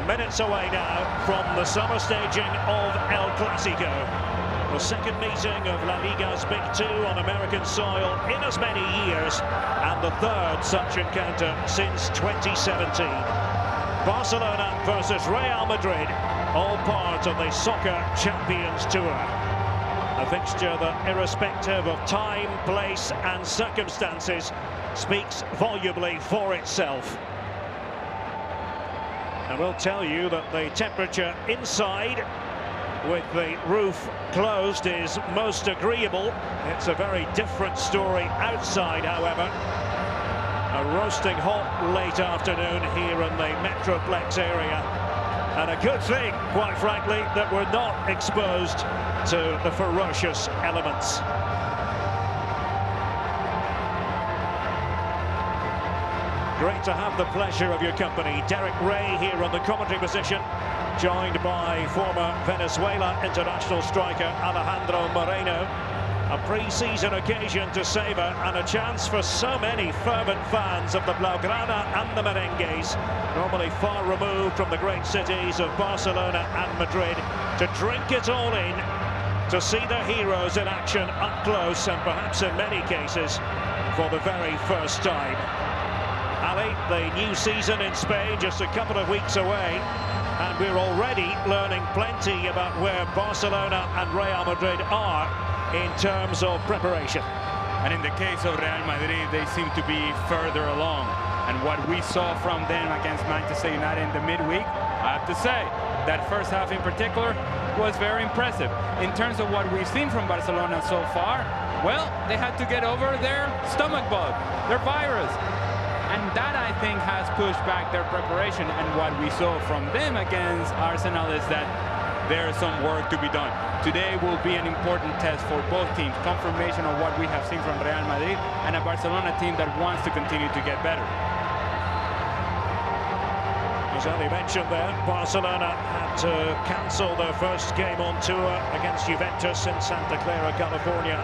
Minutes away now from the summer staging of El Clasico. The second meeting of La Liga's Big Two on American soil in as many years, and the third such encounter since 2017. Barcelona versus Real Madrid, all part of the Soccer Champions Tour. A fixture that, irrespective of time, place and circumstances, speaks volubly for itself. And we'll tell you that the temperature inside, with the roof closed, is most agreeable. It's a very different story outside, however. A roasting hot late afternoon here in the Metroplex area. And a good thing, quite frankly, that we're not exposed to the ferocious elements. Great to have the pleasure of your company. Derek Ray here on the commentary position, joined by former Venezuela international striker Alejandro Moreno. A pre-season occasion to savour, and a chance for so many fervent fans of the Blaugrana and the Merengues, normally far removed from the great cities of Barcelona and Madrid, to drink it all in, to see their heroes in action up close, and perhaps in many cases for the very first time. Ali, the new season in Spain just a couple of weeks away, and we're already learning plenty about where Barcelona and Real Madrid are in terms of preparation. And in the case of Real Madrid, they seem to be further along. And what we saw from them against Manchester United in the midweek, I have to say, that first half in particular was very impressive. In terms of what we've seen from Barcelona so far, well, they had to get over their stomach bug, their virus. And that, I think, has pushed back their preparation. And what we saw from them against Arsenal is that there's some work to be done. Today will be an important test for both teams. Confirmation of what we have seen from Real Madrid, and a Barcelona team that wants to continue to get better. As Ali mentioned there, Barcelona had to cancel their first game on tour against Juventus in Santa Clara, California,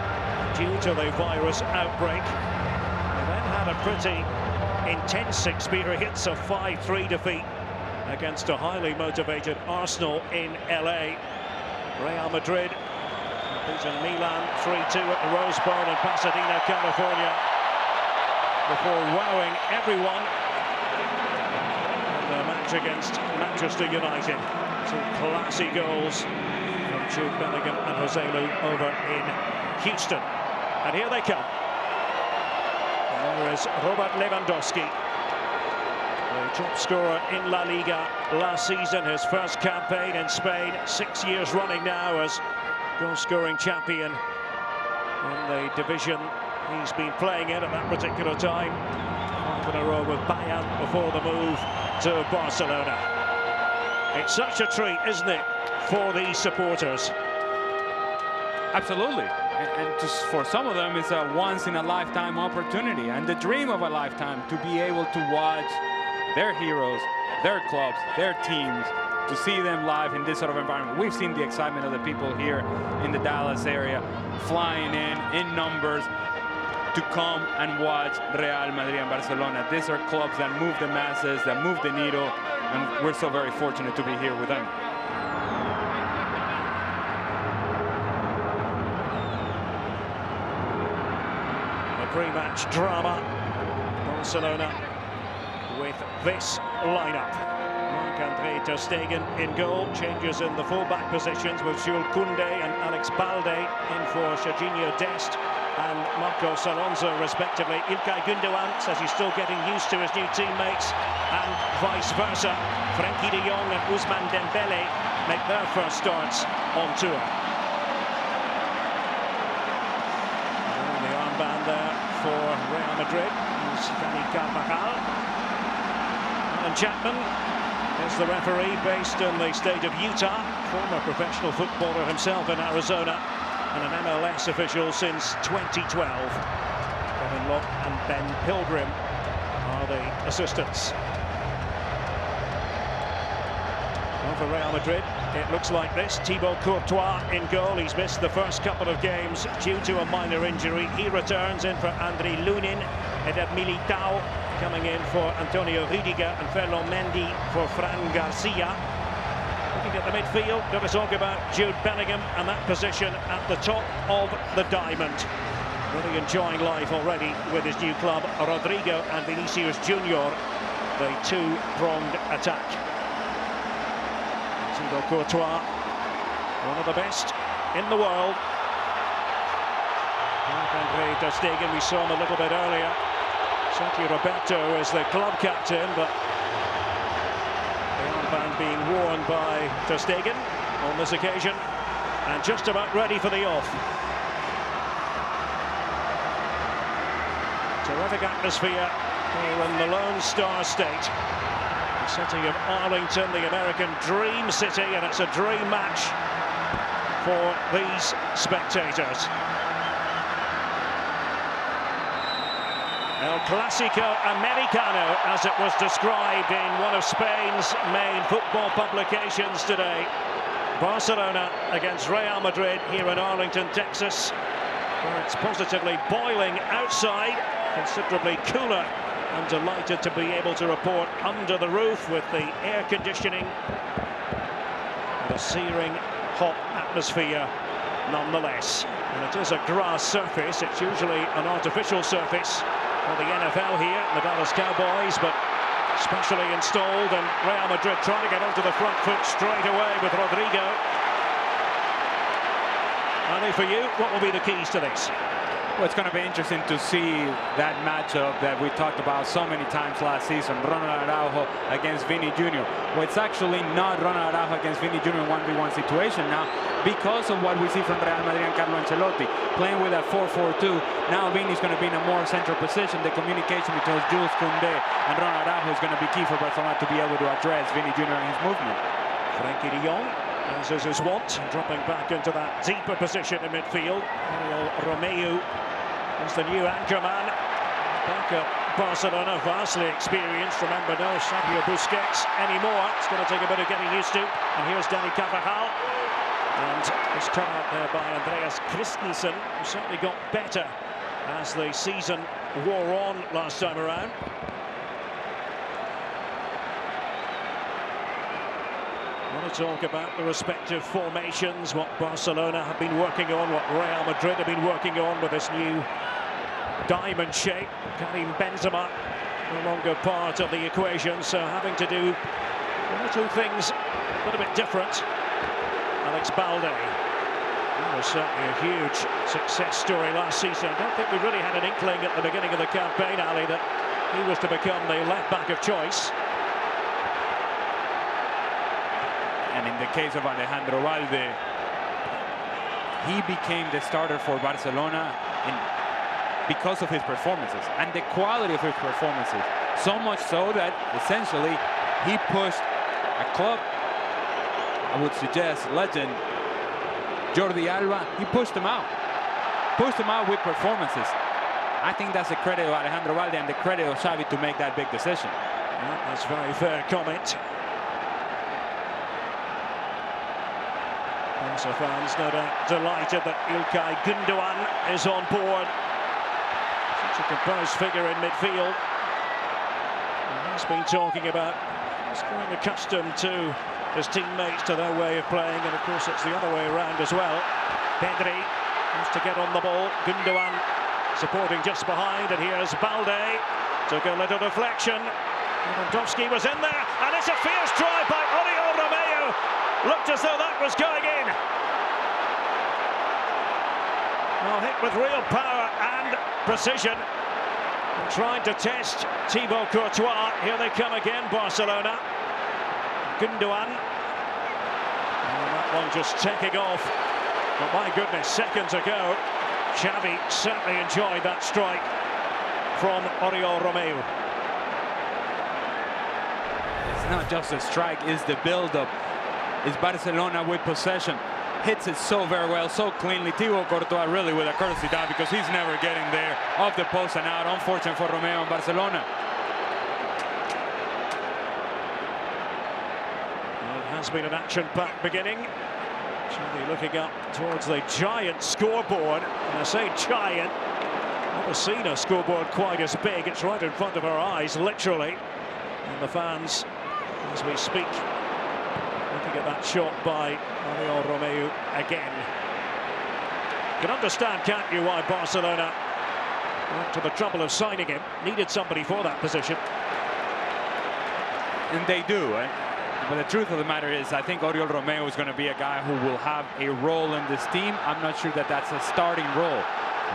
due to the virus outbreak. They then had a pretty intense experience, a 5-3 defeat against a highly motivated Arsenal in LA. Real Madrid beaten Milan 3-2 at the Rose Bowl in Pasadena, California, before wowing everyone in their match against Manchester United. Two classy goals from Jude Bellingham and Jose Lu over in Houston. And here they come. There is Robert Lewandowski, the top scorer in La Liga last season, his first campaign in Spain, 6 years running now as goal-scoring champion in the division he's been playing in at that particular time. 5 in a row with Bayern before the move to Barcelona. It's such a treat, isn't it, for these supporters? Absolutely. And just for some of them, it's a once-in-a-lifetime opportunity and the dream of a lifetime to be able to watch their heroes, their clubs, their teams, to see them live in this sort of environment. We've seen the excitement of the people here in the Dallas area, flying in numbers to come and watch Real Madrid and Barcelona. These are clubs that move the masses, that move the needle, and we're so very fortunate to be here with them. Pre-match drama. Barcelona with this lineup. Marc-André ter Stegen in goal. Changes in the full-back positions with Jules Koundé and Alex Balde in for Serginho Dest and Marcos Alonso respectively. İlkay Gündoğan says he's still getting used to his new teammates, and vice versa. Frenkie de Jong and Ousmane Dembele make their first starts on tour. The armband there for Real Madrid is Dani Carvajal. Alan Chapman is the referee, based in the state of Utah, former professional footballer himself in Arizona, and an MLS official since 2012. Kevin Locke and Ben Pilgrim are the assistants. Well, for Real Madrid, it looks like this. Thibaut Courtois in goal. He's missed the first couple of games due to a minor injury. He returns in for Andriy Lunin. Eder Militao coming in for Antonio Rüdiger and Ferland Mendy for Fran Garcia. Looking at the midfield, got to talk about Jude Bellingham and that position at the top of the diamond. Really enjoying life already with his new club, Rodrigo and Vinicius Junior, the two-pronged attack. Thibaut Courtois, one of the best in the world. Marc-Andre ter Stegen, we saw him a little bit earlier. Sergio Roberto is the club captain, but the armband being worn by ter Stegen on this occasion, and just about ready for the off. Terrific atmosphere here in the Lone Star State. The city of Arlington, the American dream city, and it's a dream match for these spectators. El Clásico Americano, as it was described in one of Spain's main football publications today. Barcelona against Real Madrid here in Arlington, Texas, where it's positively boiling outside, considerably cooler. I'm delighted to be able to report under the roof with the air conditioning and a searing hot atmosphere nonetheless. And it is a grass surface. It's usually an artificial surface for the NFL here, the Dallas Cowboys, but specially installed, and Real Madrid trying to get onto the front foot straight away with Rodrigo. Ali, for you, what will be the keys to this? Well, it's going to be interesting to see that matchup that we talked about so many times last season, Ronald Araujo against Vini Jr. Well, it's actually not Ronald Araujo against Vini Jr. in 1v1 situation now, because of what we see from Real Madrid and Carlo Ancelotti, playing with a 4-4-2. Now Vini's going to be in a more central position. The communication between Jules Koundé and Ronald Araujo is going to be key for Barcelona to be able to address Vini Jr. and his movement. Frenkie de Jong, as is his wont, dropping back into that deeper position in midfield. Oriol Romeu is the new anchor man. Back at Barcelona, vastly experienced. Remember, no Sergio Busquets anymore. It's going to take a bit of getting used to. And here's Dani Carvajal. And it's cut out there by Andreas Christensen, who certainly got better as the season wore on last time around. I want to talk about the respective formations, what Barcelona have been working on, what Real Madrid have been working on with this new diamond shape. Karim Benzema no longer part of the equation, so having to do one or two things a little bit different. Alex Balde, he was certainly a huge success story last season. I don't think we really had an inkling at the beginning of the campaign, Ali, that he was to become the left-back of choice. And in the case of Alejandro Balde, he became the starter for Barcelona because of his performances and the quality of his performances. So much so that essentially he pushed a club, I would suggest, legend Jordi Alba. He pushed him out with performances. I think that's the credit of Alejandro Balde and the credit of Xavi to make that big decision. Yeah, that's a very fair comment. Barca fans no doubt delighted that İlkay Gündoğan is on board. Such a composed figure in midfield. And he's been talking about he's growing accustomed to his teammates, to their way of playing, and of course it's the other way around as well. Pedri wants to get on the ball. Gündoğan supporting just behind, and here's Balde. Took a little deflection. Lewandowski was in there, and it's a fierce try by Oriol Romeu. Looked as though that was going in. Well, hit with real power and precision. And trying to test Thibaut Courtois. Here they come again, Barcelona. Gündoğan. And that one just taking off. But my goodness, seconds ago, Xavi certainly enjoyed that strike from Oriol Romeu. It's not just a strike, it's the build-up. It's Barcelona with possession. Hits it so very well, so cleanly. Thibaut Courtois really with a courtesy down because he's never getting there. Off the post and out. Unfortunate for Romeu and Barcelona. Well, it has been an action-packed beginning. Xavi looking up towards the giant scoreboard. And I say giant, Never seen a scoreboard quite as big. It's right in front of our eyes, literally. And the fans, as we speak, looking at that shot by Oriol Romeu again. You can understand, can't you, why Barcelona went to the trouble of signing him. Needed somebody for that position. And they do. But the truth of the matter is, I think Oriol Romeu is going to be a guy who will have a role in this team. I'm not sure that that's a starting role.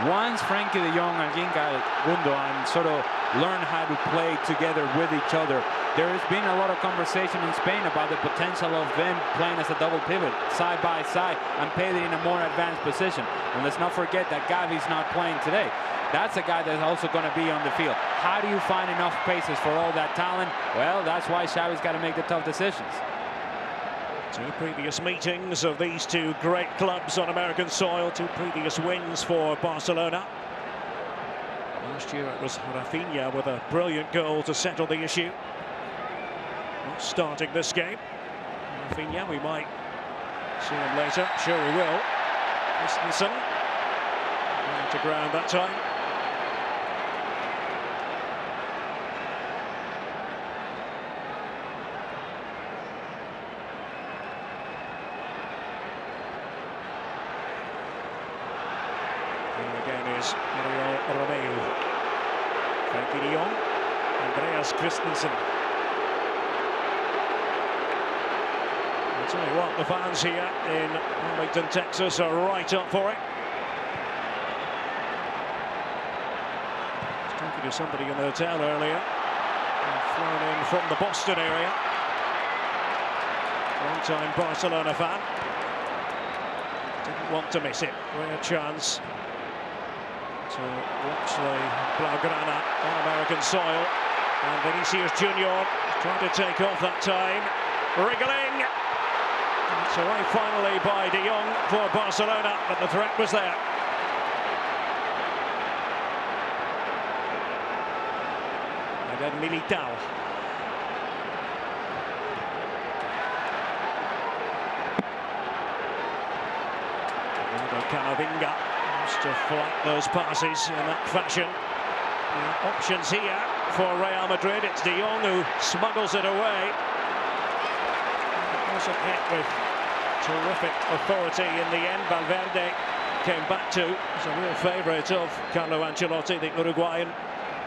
Once Frankie de Jong and Ginga Gundogan sort of learn how to play together with each other, there has been a lot of conversation in Spain about the potential of them playing as a double pivot, side by side, and Pedri in a more advanced position. And let's not forget that Gavi's not playing today. That's a guy that's also going to be on the field. How do you find enough paces for all that talent? Well, that's why Xavi's got to make the tough decisions. Two previous meetings of these two great clubs on American soil, two previous wins for Barcelona. Last year it was Rafinha with a brilliant goal to settle the issue. Not starting this game. Rafinha, we might see him later. Sure we will. Christensen to ground that time. Again is Oriol Romeu. Frankie de Jong. Andreas Christensen. I'll tell you what, the fans here in Arlington, Texas are right up for it. I was talking to somebody in the hotel earlier. Flown in from the Boston area. Long-time Barcelona fan. Didn't want to miss it. Rare chance to watch the Blaugrana on American soil. And Vinicius Junior trying to take off that time. Wriggling. It's away finally by de Jong for Barcelona, but the threat was there. And then Militao. Camavinga wants to flank those passes in that fashion. Options here for Real Madrid. It's de Jong who smuggles it away. It wasn't hit with terrific authority in the end. Valverde came back to. He's a real favourite of Carlo Ancelotti, the Uruguayan.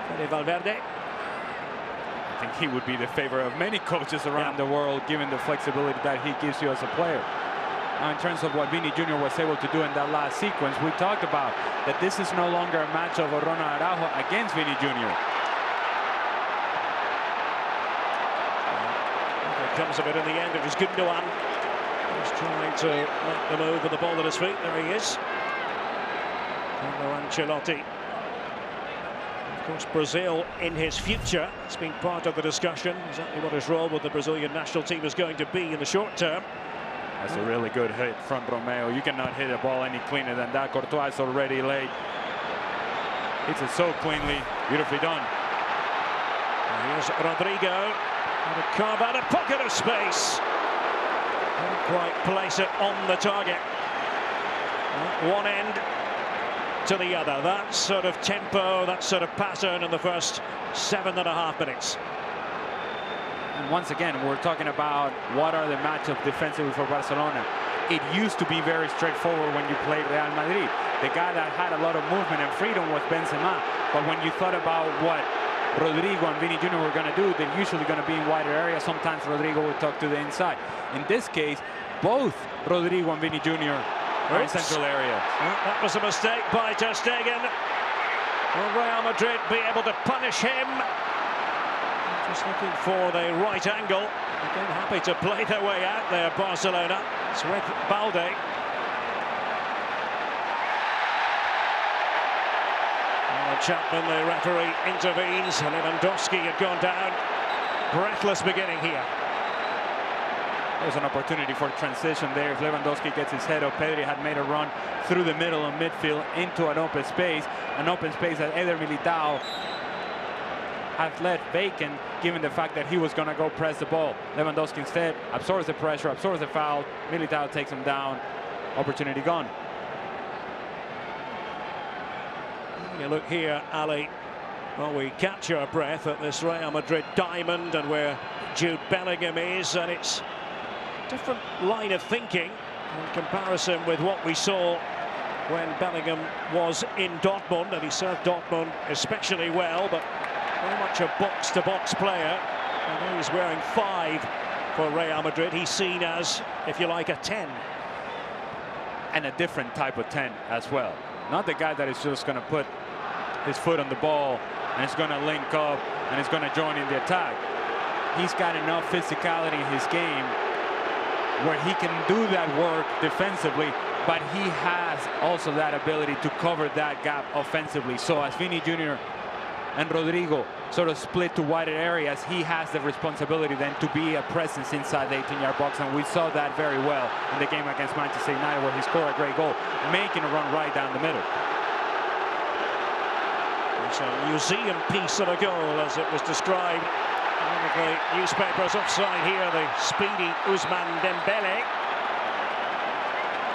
Fede Valverde. I think he would be the favourite of many coaches around the world, given the flexibility that he gives you as a player. Now, in terms of what Vini Jr. was able to do in that last sequence, we talked about that this is no longer a match of Ronald Araujo against Vini Jr. It comes of it in the end. It was Gundogan. He's trying to make the move with the ball at his feet. There he is. Carlo Ancelotti. Of course, Brazil in his future. It's been part of the discussion. Exactly what his role with the Brazilian national team is going to be in the short term. That's a really good hit from Romeu. You cannot hit a ball any cleaner than that. Courtois is already late. Hits it so cleanly, beautifully done. And here's Rodrigo. And to carve out a pocket of space. Can't quite place it on the target. One end to the other. That sort of tempo, that sort of pattern in the first 7.5 minutes. And once again, we're talking about what are the matchups defensively for Barcelona. It used to be very straightforward when you played Real Madrid. The guy that had a lot of movement and freedom was Benzema. But when you thought about what Rodrigo and Vini Jr. were going to do, they're usually going to be in wider areas. Sometimes Rodrigo would talk to the inside. In this case, both Rodrigo and Vini Jr. are in central areas. That was a mistake by Ter Stegen. Will Real Madrid be able to punish him? Just looking for the right angle. Again, happy to play their way out there, Barcelona. It's with Balde. Chapman, the referee, intervenes. Lewandowski had gone down. Breathless beginning here. There's an opportunity for transition there. If Lewandowski gets his head up, Pedri had made a run through the middle of midfield into an open space that Eder Militao had left vacant, given the fact that he was going to go press the ball. Lewandowski instead absorbs the pressure, absorbs the foul. Militao takes him down. Opportunity gone. You look here, Ali. Well, we catch our breath at this Real Madrid diamond and where Jude Bellingham is, and it's a different line of thinking in comparison with what we saw when Bellingham was in Dortmund, and he served Dortmund especially well, but very much a box-to-box player. And he's wearing 5 for Real Madrid. He's seen as, if you like, a 10. And a different type of 10 as well. Not the guy that is just going to put his foot on the ball and is going to link up and is going to join in the attack. He's got enough physicality in his game where he can do that work defensively, but he has also that ability to cover that gap offensively. So as Vini Jr. and Rodrigo sort of split to wider areas, he has the responsibility then to be a presence inside the 18-yard box, and we saw that very well in the game against Manchester United, where he scored a great goal, making a run right down the middle. It's a museum piece of a goal, as it was described in one of the newspapers. Offside here, the speedy Ousmane Dembele.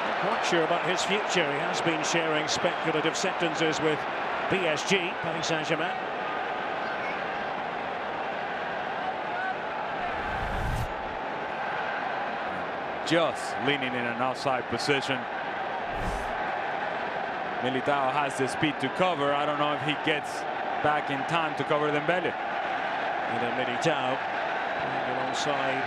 Not quite sure about his future. He has been sharing speculative sentences with PSG, Paris Saint-Germain. Just leaning in an offside position. Militao has the speed to cover. I don't know if he gets back in time to cover Dembele. And Militao playing alongside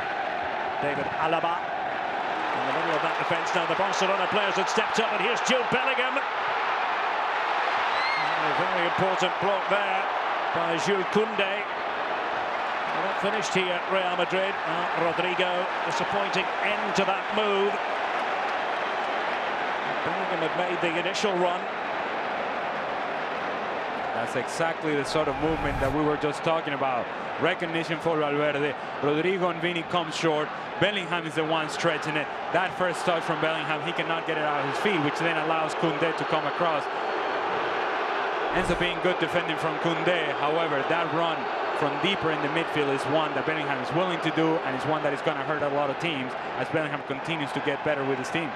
David Alaba in the middle of that defence. Now the Barcelona players had stepped up, and here's Jude Bellingham. A very important block there by Jules Koundé. Well, not finished here at Real Madrid. Rodrigo, disappointing end to that move. Bellingham had made the initial run. That's exactly the sort of movement that we were just talking about. Recognition for Valverde. Rodrigo and Vini come short. Bellingham is the one stretching it. That first touch from Bellingham, he cannot get it out of his feet, which then allows Koundé to come across. Ends up being good defending from Koundé. However, that run from deeper in the midfield is one that Bellingham is willing to do, and it's one that is going to hurt a lot of teams as Bellingham continues to get better with his team.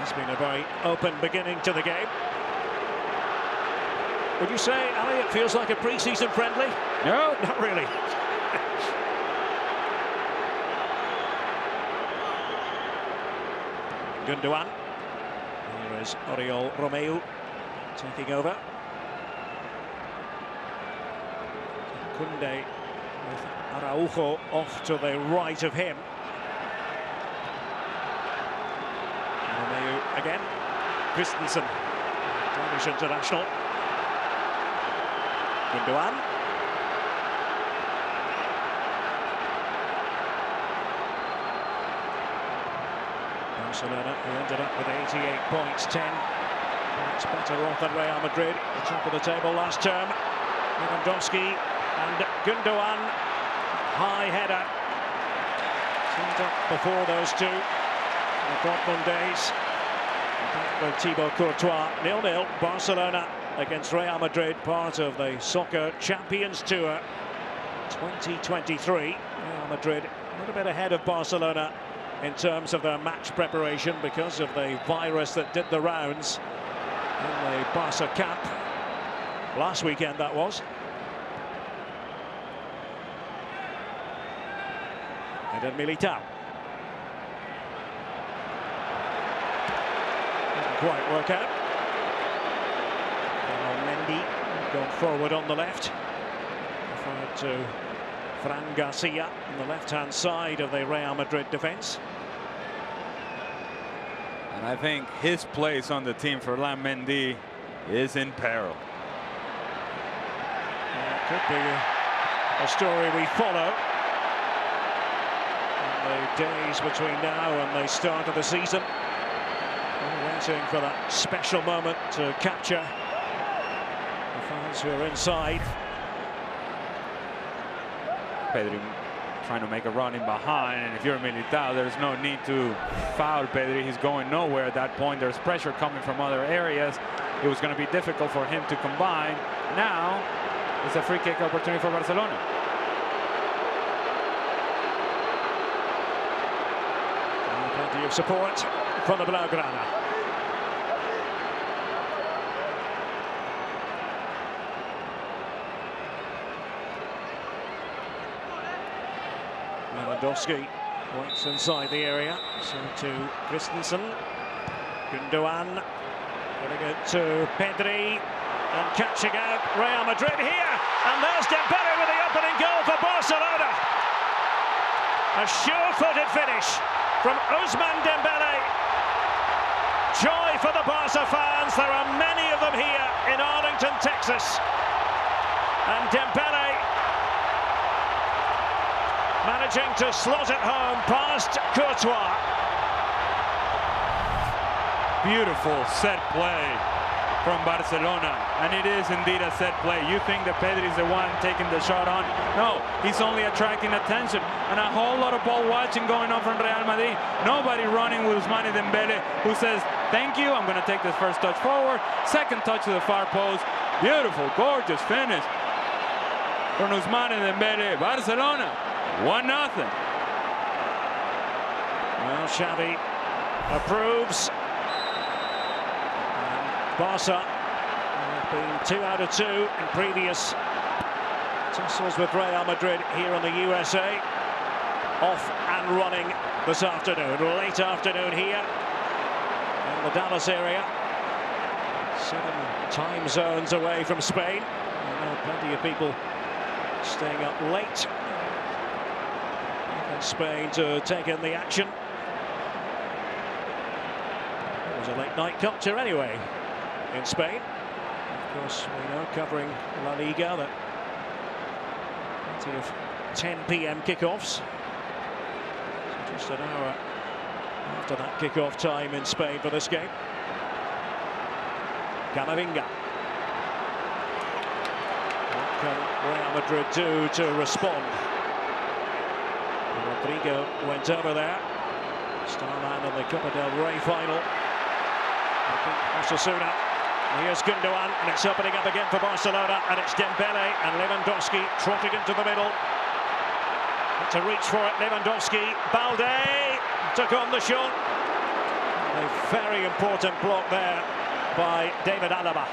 It's been a very open beginning to the game. Would you say, Ali, it feels like a pre-season friendly? No. Not really. Gundogan. Here is Oriol Romeu taking over. Koundé with Araujo off to the right of him. Romeu again. Christensen, Danish international. Gundogan. Barcelona, who ended up with 88 points, 10 points better off than Real Madrid, at the top of the table last term. Lewandowski and Gundogan, high header. Teamed up before those two in the Dortmund days. Back with Thibaut Courtois, 0-0. Barcelona against Real Madrid, part of the Soccer Champions Tour 2023. Real Madrid a little bit ahead of Barcelona in terms of their match preparation because of the virus that did the rounds in the Barca camp last weekend, that was. And then Militao. Didn't quite work out. Mendy gone forward on the left. Referred to Fran Garcia on the left-hand side of the Real Madrid defence. And I think his place on the team for Mendy is in peril. It could be a story we follow in the days between now and the start of the season. We're waiting for that special moment to capture the fans who are inside. Pedri trying to make a run in behind, and if you're Militao, there's no need to foul Pedri. He's going nowhere at that point. There's pressure coming from other areas. It was going to be difficult for him to combine. Now it's a free kick opportunity for Barcelona. And plenty of support from the Blaugrana. Lewandowski waits inside the area, so to Christensen. Gundogan, getting it to Pedri, and catching out Real Madrid here. And there's Dembele with the opening goal for Barcelona. A sure-footed finish from Ousmane Dembele. Joy for the Barca fans. There are many of them here in Arlington, Texas. And Dembele managing to slot it home past Courtois. Beautiful set play from Barcelona, and it is indeed a set play. You think that Pedri is the one taking the shot on? No, he's only attracting attention, and a whole lot of ball watching going on from Real Madrid. Nobody running with Ousmane Dembele, who says, thank you, I'm going to take this first touch forward, second touch to the far post. Beautiful, gorgeous finish from Ousmane Dembele. Barcelona, 1-0. Well, Xavi approves. Barca have been 2 out of 2 in previous tussles with Real Madrid here in the USA. Off and running this afternoon, late afternoon here in the Dallas area. 7 time zones away from Spain. I know plenty of people staying up late in Spain to take in the action. It was a late night culture anyway in Spain. Of course, we know, covering La Liga, that plenty of 10 p.m. kickoffs. So just an hour after that kickoff time in Spain for this game. Camavinga. What can Real Madrid do to respond? Rodrigo went over there. Starman in the Copa del Rey final. Osasuna. Here's Gundogan, and it's opening up again for Barcelona, and it's Dembele and Lewandowski trotting into the middle. To reach for it, Lewandowski. Balde took on the shot. A very important block there by David Alaba.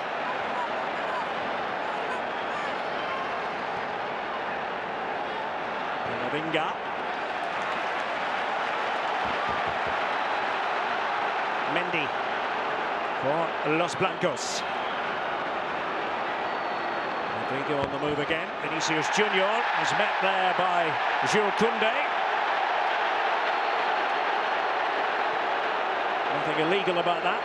Camavinga. Mendy for Los Blancos. Rodrigo on the move again. Vinicius Junior is met there by Jules Koundé. Nothing illegal about that.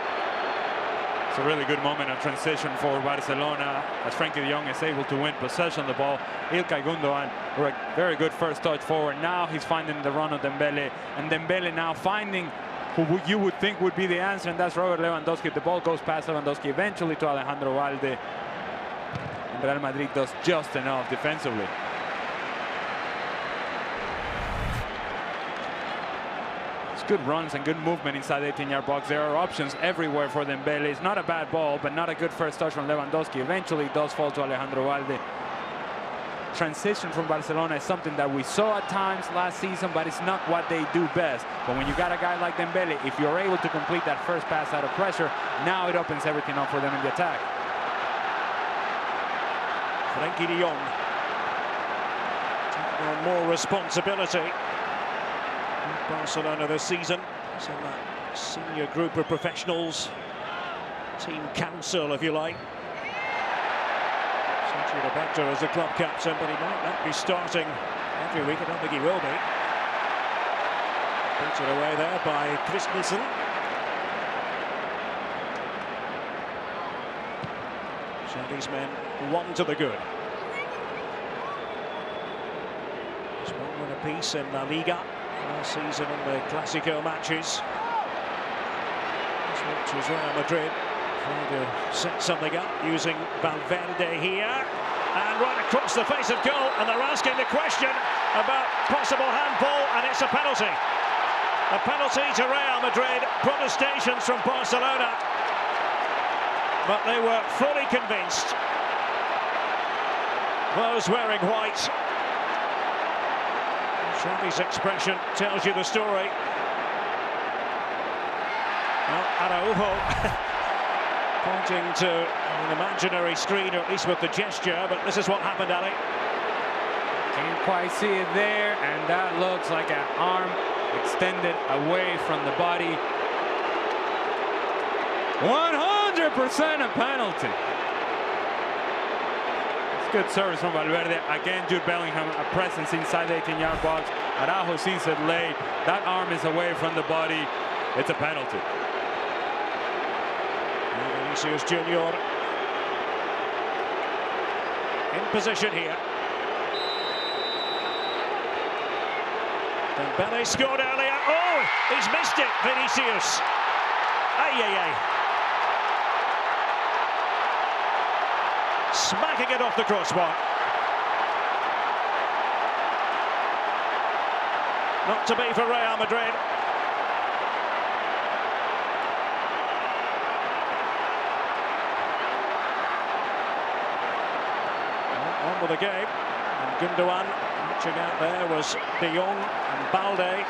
It's a really good moment of transition for Barcelona as Frankie de Jong is able to win possession of the ball. Ilkay Gundogan, a very good first touch forward. Now he's finding the run of Dembele, and Dembele now finding who you would think would be the answer, and that's Robert Lewandowski. The ball goes past Lewandowski eventually to Alejandro Balde. And Real Madrid does just enough defensively. It's good runs and good movement inside the 18-yard box. There are options everywhere for Dembele. It's not a bad ball, but not a good first touch from Lewandowski. Eventually it does fall to Alejandro Balde. Transition from Barcelona is something that we saw at times last season, but it's not what they do best. But when you got a guy like Dembele, if you're able to complete that first pass out of pressure, now it opens everything up for them in the attack. Frankie de Jong taking on more responsibility in Barcelona this season. So that senior group of professionals, team council, if you like. Roberto as the club captain, but he might not be starting every week. I don't think he will be. Puts it away there by Christensen. Xavi's men 1 to the good. It's 1 apiece in La Liga last season in the Clásico matches. This was Real Madrid trying to set something up using Valverde here. And right across the face of goal, and they're asking the question about possible handball, and it's a penalty. A penalty to Real Madrid. Protestations from Barcelona, but they were fully convinced. Those wearing white. Xavi's expression tells you the story. Well, Araujo pointing to an imaginary screen, or at least with the gesture, but this is what happened, Ali. Can't quite see it there, and that looks like an arm extended away from the body. 100% a penalty. It's good service from Valverde. Again, Jude Bellingham, a presence inside the 18-yard box. Araujo sees it late. That arm is away from the body. It's a penalty. Vinicius Junior in position here. Dembele scored earlier. Oh, he's missed it, Vinicius. Ay, ay, ay. Smacking it off the crossbar. Not to be for Real Madrid. On with the game. And Gundogan, reaching out there was De Jong and Balde.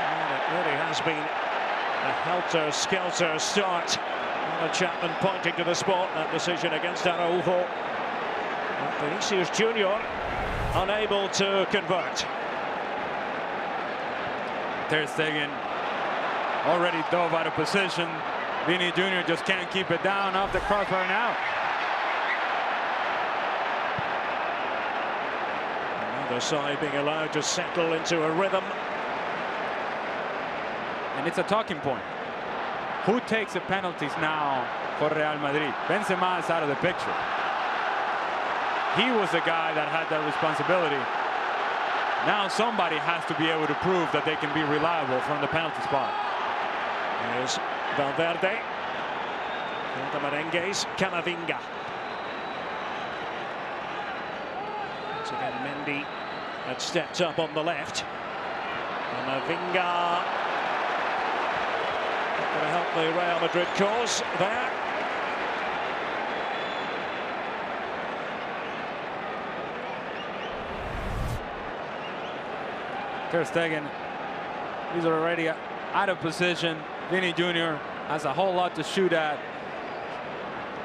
And it really has been a helter-skelter start. Alan Chapman pointing to the spot. That decision against Araujo. Vinicius Junior unable to convert. Ter Stegen already dove out of position. Vini Jr. just can't keep it down off the crossbar now. Another side being allowed to settle into a rhythm. And it's a talking point. Who takes the penalties now for Real Madrid? Benzema is out of the picture. He was the guy that had that responsibility. Now somebody has to be able to prove that they can be reliable from the penalty spot. Here's Valverde. The Merengues, Camavinga. Once again, Mendy had stepped up on the left. Camavinga. Not going to help the Real Madrid cause there. Ter Stegen, he's already out of position. Vini Jr. has a whole lot to shoot at.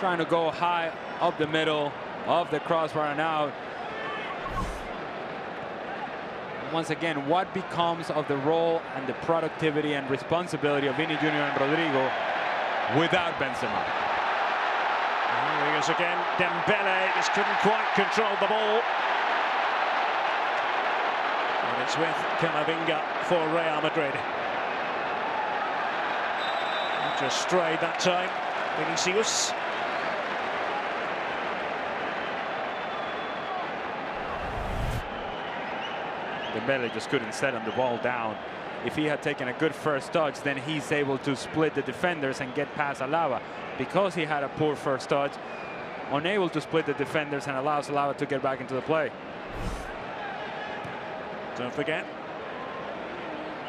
Trying to go high up the middle of the crossbar and out. Once again, what becomes of the role and the productivity and responsibility of Vini Jr. and Rodrigo without Benzema? Here he is again. Dembele just couldn't quite control the ball. And it's with Camavinga for Real Madrid. Just strayed that time. Vinicius. Dembele just couldn't settle the ball down. If he had taken a good first touch, then he's able to split the defenders and get past Alaba. Because he had a poor first touch, unable to split the defenders and allows Alaba to get back into the play. Don't forget,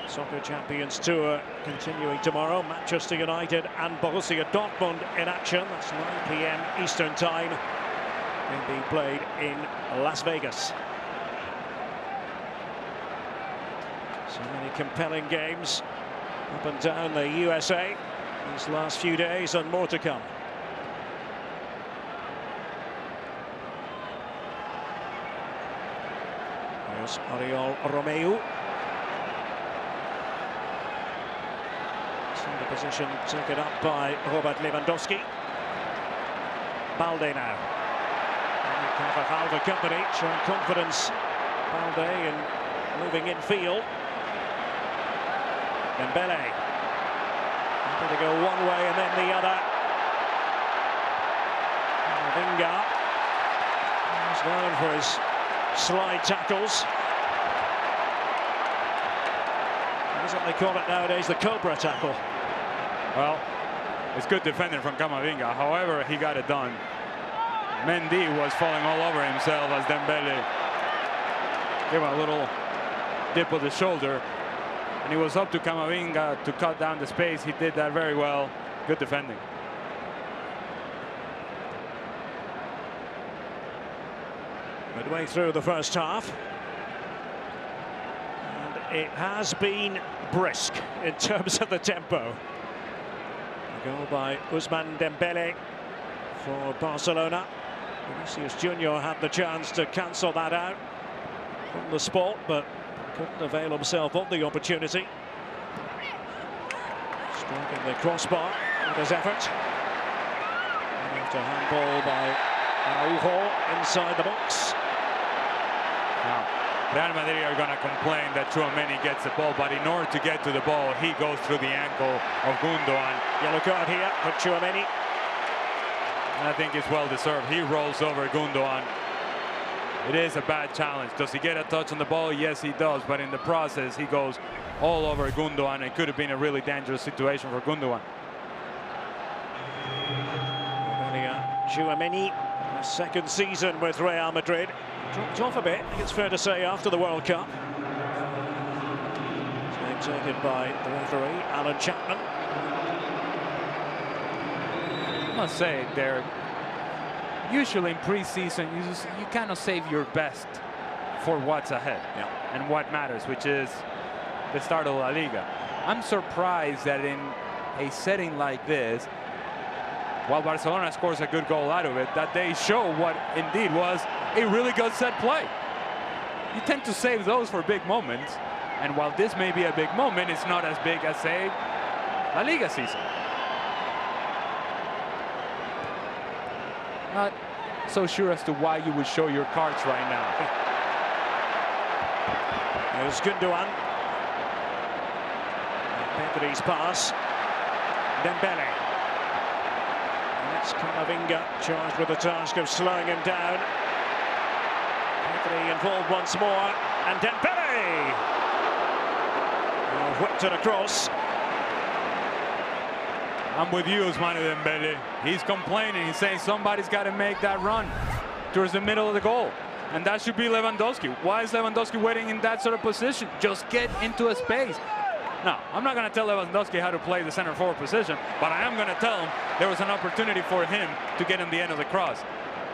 Soccer Champions Tour continuing tomorrow. Manchester United and Borussia Dortmund in action. That's 9 p.m. Eastern Time. Going to be played in Las Vegas. So many compelling games up and down the USA these last few days, and more to come. There's Oriol Romeu. The position taken up by Robert Lewandowski. Balde now. Carvajal, the company, showing confidence. Balde in moving in field. Dembele. Happy to go one way and then the other. Camavinga. He's known for his slide tackles. That's what they call it nowadays, the Cobra tackle. Well, it's good defending from Camavinga. However, he got it done. Mendy was falling all over himself as Dembele gave a little dip with the shoulder. And he was up to Camavinga to cut down the space. He did that very well. Good defending. Midway through the first half. And it has been brisk in terms of the tempo. A goal by Ousmane Dembele for Barcelona. Vinicius Junior had the chance to cancel that out from the spot, but couldn't avail himself of the opportunity. Striking the crossbar with his effort. And after handball by Araujo inside the box. Now, Real Madrid are going to complain that Tchouaméni gets the ball, but in order to get to the ball, he goes through the ankle of Gundogan. Yellow card here for Tchouaméni. And I think it's well deserved. He rolls over Gundogan. It is a bad challenge. Does he get a touch on the ball? Yes, he does. But in the process, he goes all over Gundogan. It could have been a really dangerous situation for Gundogan. Tchouaméni, second season with Real Madrid. Dropped off a bit, I think it's fair to say, after the World Cup. It's being taken by the referee, Alan Chapman. I must say, Derek, usually in pre-season, you kind of save your best for what's ahead and what matters, which is the start of La Liga. I'm surprised that in a setting like this, while Barcelona scores a good goal out of it, that they show what indeed was a really good set play. You tend to save those for big moments, and while this may be a big moment, it's not as big as, say, La Liga season. Not so sure as to why you would show your cards right now. There's Gundogan. Pedri's pass. Dembele. And it's Camavinga charged with the task of slowing him down. Pedri involved once more. And Dembele! Whipped it across. I'm with you, Ousmane Dembele. He's complaining. He's saying somebody's got to make that run towards the middle of the goal. And that should be Lewandowski. Why is Lewandowski waiting in that sort of position? Just get into a space. Now, I'm not going to tell Lewandowski how to play the center forward position, but I am going to tell him there was an opportunity for him to get on the end of the cross.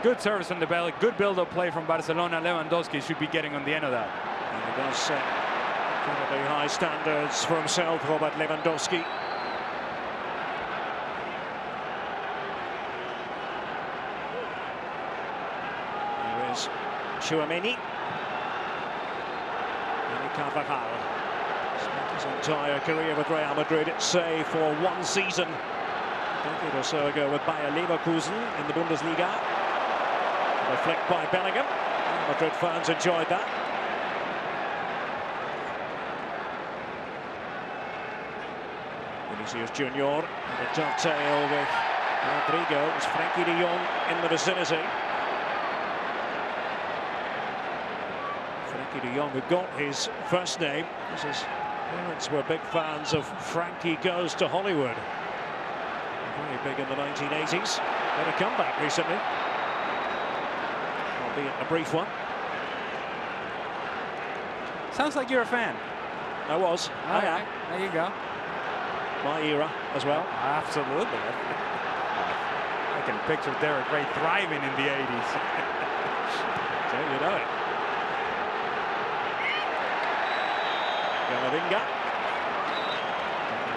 Good service on the belly, good build-up play from Barcelona. Lewandowski should be getting on the end of that. And he does set incredibly high standards for himself, Robert Lewandowski. Here is Tchouaméni. And Carvajal. Spent his entire career with Real Madrid, save for one season a decade or so ago with Bayer Leverkusen in the Bundesliga. A flick by Bellingham. Madrid fans enjoyed that. Vinicius Junior, the dovetail with Rodrigo. It was Frankie de Jong in the vicinity. Frankie de Jong, who got his first name, because his parents were big fans of Frankie Goes to Hollywood. Very big in the 1980s. Had a comeback recently, albeit a brief one. Sounds like you're a fan. I was. All right, there you go. My era as well. Absolutely. I can picture Derek Ray thriving in the 80s. So you know it. Camavinga.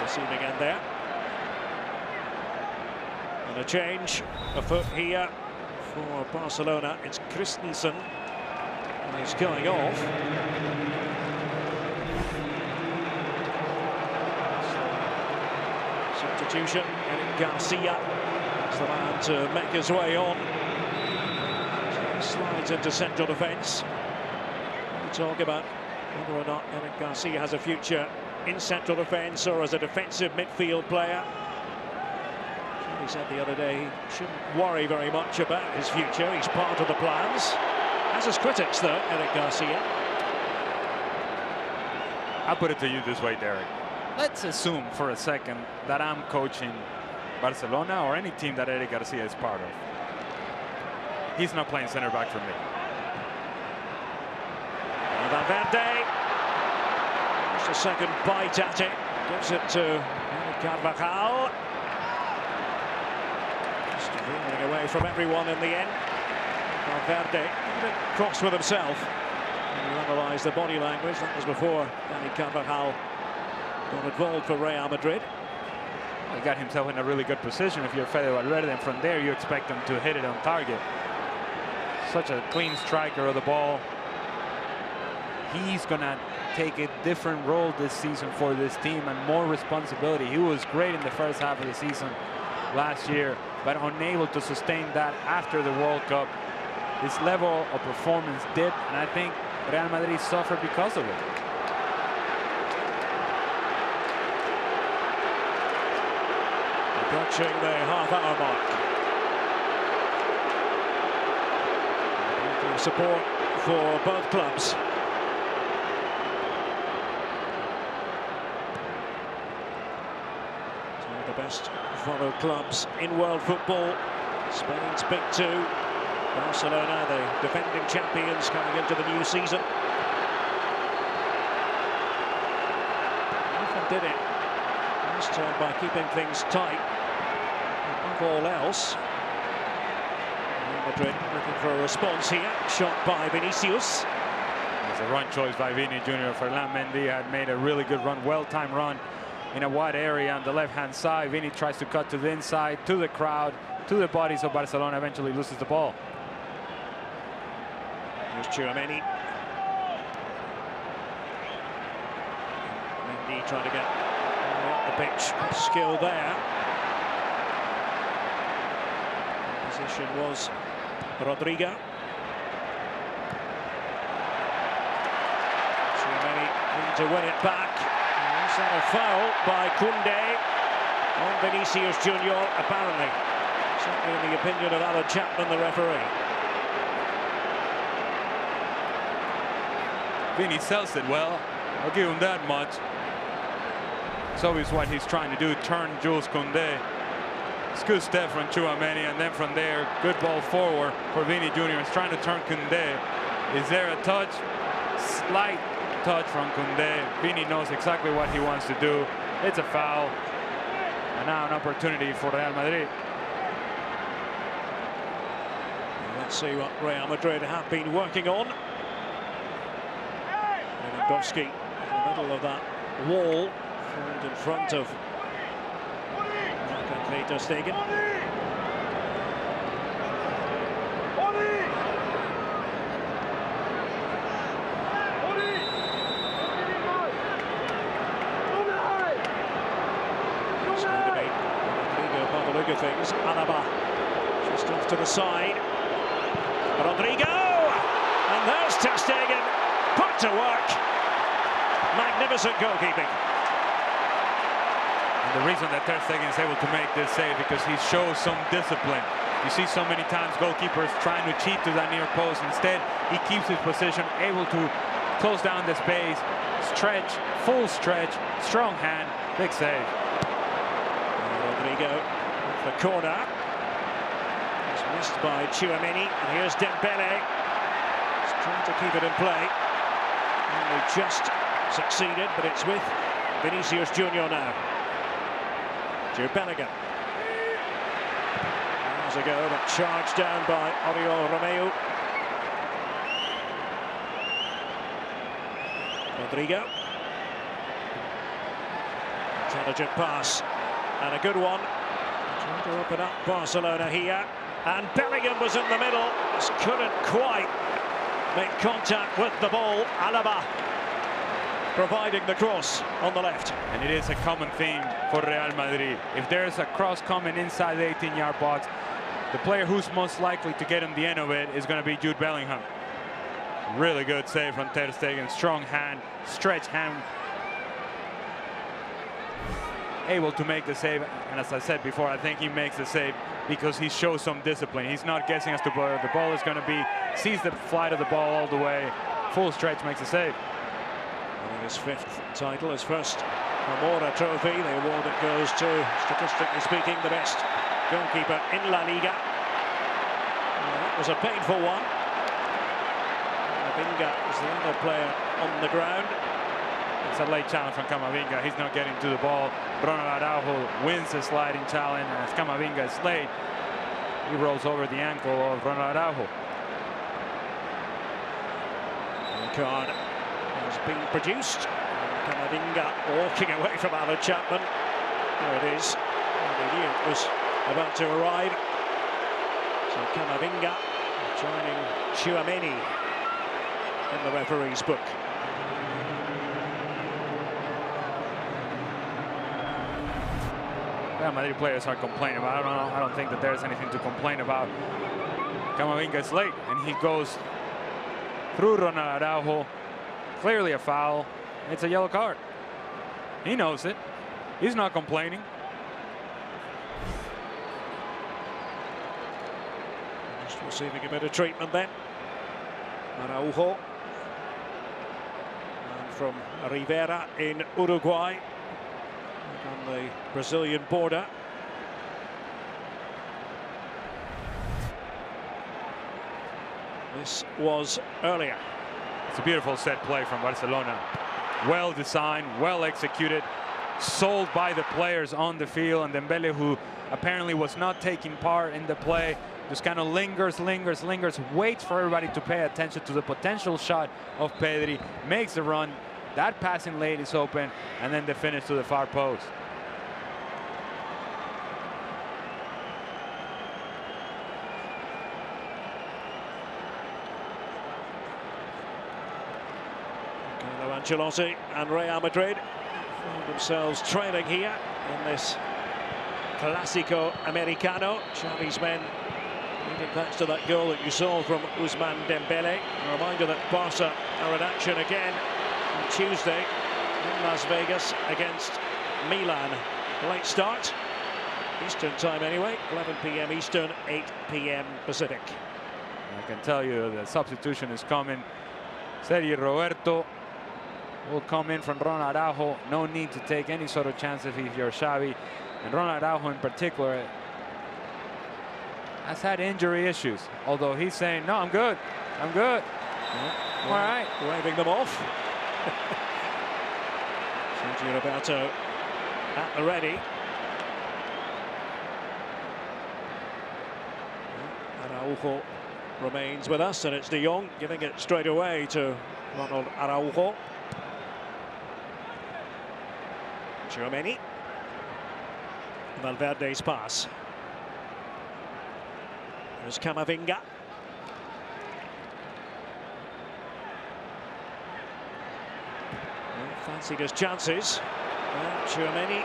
Receiving end there. And a change afoot here for Barcelona. It's Christensen. And he's going off. Substitution. Eric Garcia is the man to make his way on. Slides into central defence. We talk about whether or not Eric Garcia has a future in central defence or as a defensive midfield player. He said the other day he shouldn't worry very much about his future. He's part of the plans. As his critics, though, Eric Garcia. I'll put it to you this way, Derek. Let's assume for a second that I'm coaching Barcelona or any team that Eric Garcia is part of. He's not playing center back for me. Valverde. Just a second bite at it. Gives it to Carvajal. Just running away from everyone in the end. Valverde a bit cross with himself. When you analyse the body language, that was before Dani Carvajal got involved for Real Madrid. Well, he got himself in a really good position if you're Fede Valverde, and from there you expect him to hit it on target. such a clean striker of the ball. He's gonna take a different role this season for this team and more responsibility. He was great in the first half of the season last year, but unable to sustain that after the World Cup. His level of performance dipped, and I think Real Madrid suffered because of it. Approaching the half-hour mark. Plenty of support for both clubs. Two of the best followed clubs in world football. Spain's big two. Barcelona, the defending champions, coming into the new season. Often did it last time by keeping things tight. Above all else, Real Madrid looking for a response here. Shot by Vinicius. It's a run choice by Vini Jr. Ferland Mendy had made a really good run, well-timed run in a wide area on the left-hand side. Vini tries to cut to the inside, to the crowd, to the bodies of Barcelona, eventually loses the ball. Here's Tchouaméni. Mendy trying to get up the pitch. Skill there. The position was Rodrigo. Tchouaméni needs to win it back. Is that a foul by Koundé on Vinicius Junior, apparently. Certainly in the opinion of Alan Chapman, the referee. Vini sells it well. I'll give him that much. It's obvious what he's trying to do, turn Jules Koundé. It's good step from Tchouaméni, and then from there, good ball forward for Vini Jr. He's trying to turn Koundé. Is there a touch? Slight touch from Koundé. Vini knows exactly what he wants to do. It's a foul. And now an opportunity for Real Madrid. Let's see what Real Madrid have been working on. Lewandowski in the middle of that wall, formed in front of Ter Stegen. It's going to be Rodrigo by the look of things. Alaba just off to the side. Rodrigo! And there's Ter Stegen put to work. Magnificent goalkeeping. And the reason that Ter Stegen is able to make this save because he shows some discipline. You see so many times goalkeepers trying to cheat to that near post. Instead, he keeps his position, able to close down the space, stretch, full stretch, strong hand, big save. Rodrigo off the corner. It's missed by Tchouaméni. And here's Dembele. He's trying to keep it in play. Only just succeeded, but it's with Vinicius Junior now. Jude Bellingham. Years ago, but charged down by Oriol Romeu. Rodrigo. Intelligent pass. And a good one. Trying to open up Barcelona here. And Bellingham was in the middle. Just couldn't quite make contact with the ball. Alaba providing the cross on the left. And it is a common theme for Real Madrid. If there's a cross coming inside the 18-yard box, the player who's most likely to get on the end of it is going to be Jude Bellingham. Really good save from Ter Stegen. Strong hand, stretch hand. Able to make the save. And as I said before, I think he makes the save because he shows some discipline. He's not guessing as to where the ball is going to be. Sees the flight of the ball all the way. Full stretch, makes a save. His fifth title, his first Amora trophy, the award that goes to, statistically speaking, the best goalkeeper in La Liga. That was a painful one. Camavinga is the other player on the ground. It's a late challenge from Camavinga. He's not getting to the ball. Ronald Araujo wins the sliding challenge, and as Camavinga is late, he rolls over the ankle of Ronald Araujo. The card has been produced. Camavinga walking away from Alan Chapman. There it is. They knew it was about to arrive. So Camavinga joining Tchouaméni in the referee's book. Real Madrid players are complaining about. I don't think that there's anything to complain about. Camavinga is late, and he goes through Ronald Araujo. Clearly a foul. It's a yellow card. He knows it. He's not complaining. Just receiving a bit of treatment then. Araujo. And from Rivera in Uruguay. On the Brazilian border. This was earlier. It's a beautiful set play from Barcelona. Well designed, well executed, sold by the players on the field, and Dembele, who apparently was not taking part in the play, just kind of lingers, waits for everybody to pay attention to the potential shot of Pedri, makes the run. That passing lane is open, and then the finish to the far post. Ancelotti and Real Madrid find themselves trailing here in this Clásico Americano. Xavi's men leading thanks to that goal that you saw from Ousmane Dembele. A reminder that Barca are in action again on Tuesday in Las Vegas against Milan. Late start, Eastern time anyway, 11 p.m. Eastern, 8 p.m. Pacific. I can tell you the substitution is coming. Sergi Roberto will come in from Ronald Araujo. No need to take any sort of chances if you're Xavi. And Ronald Araujo in particular has had injury issues. Although he's saying, no, I'm good. I'm good. Yeah, all right. Waving them off. Sergio Roberto at the ready. Araujo remains with us, and it's De Jong giving it straight away to Ronald Araujo. Tchouaméni. Valverde's pass. There's Camavinga. Fancied his chances. Tchouaméni.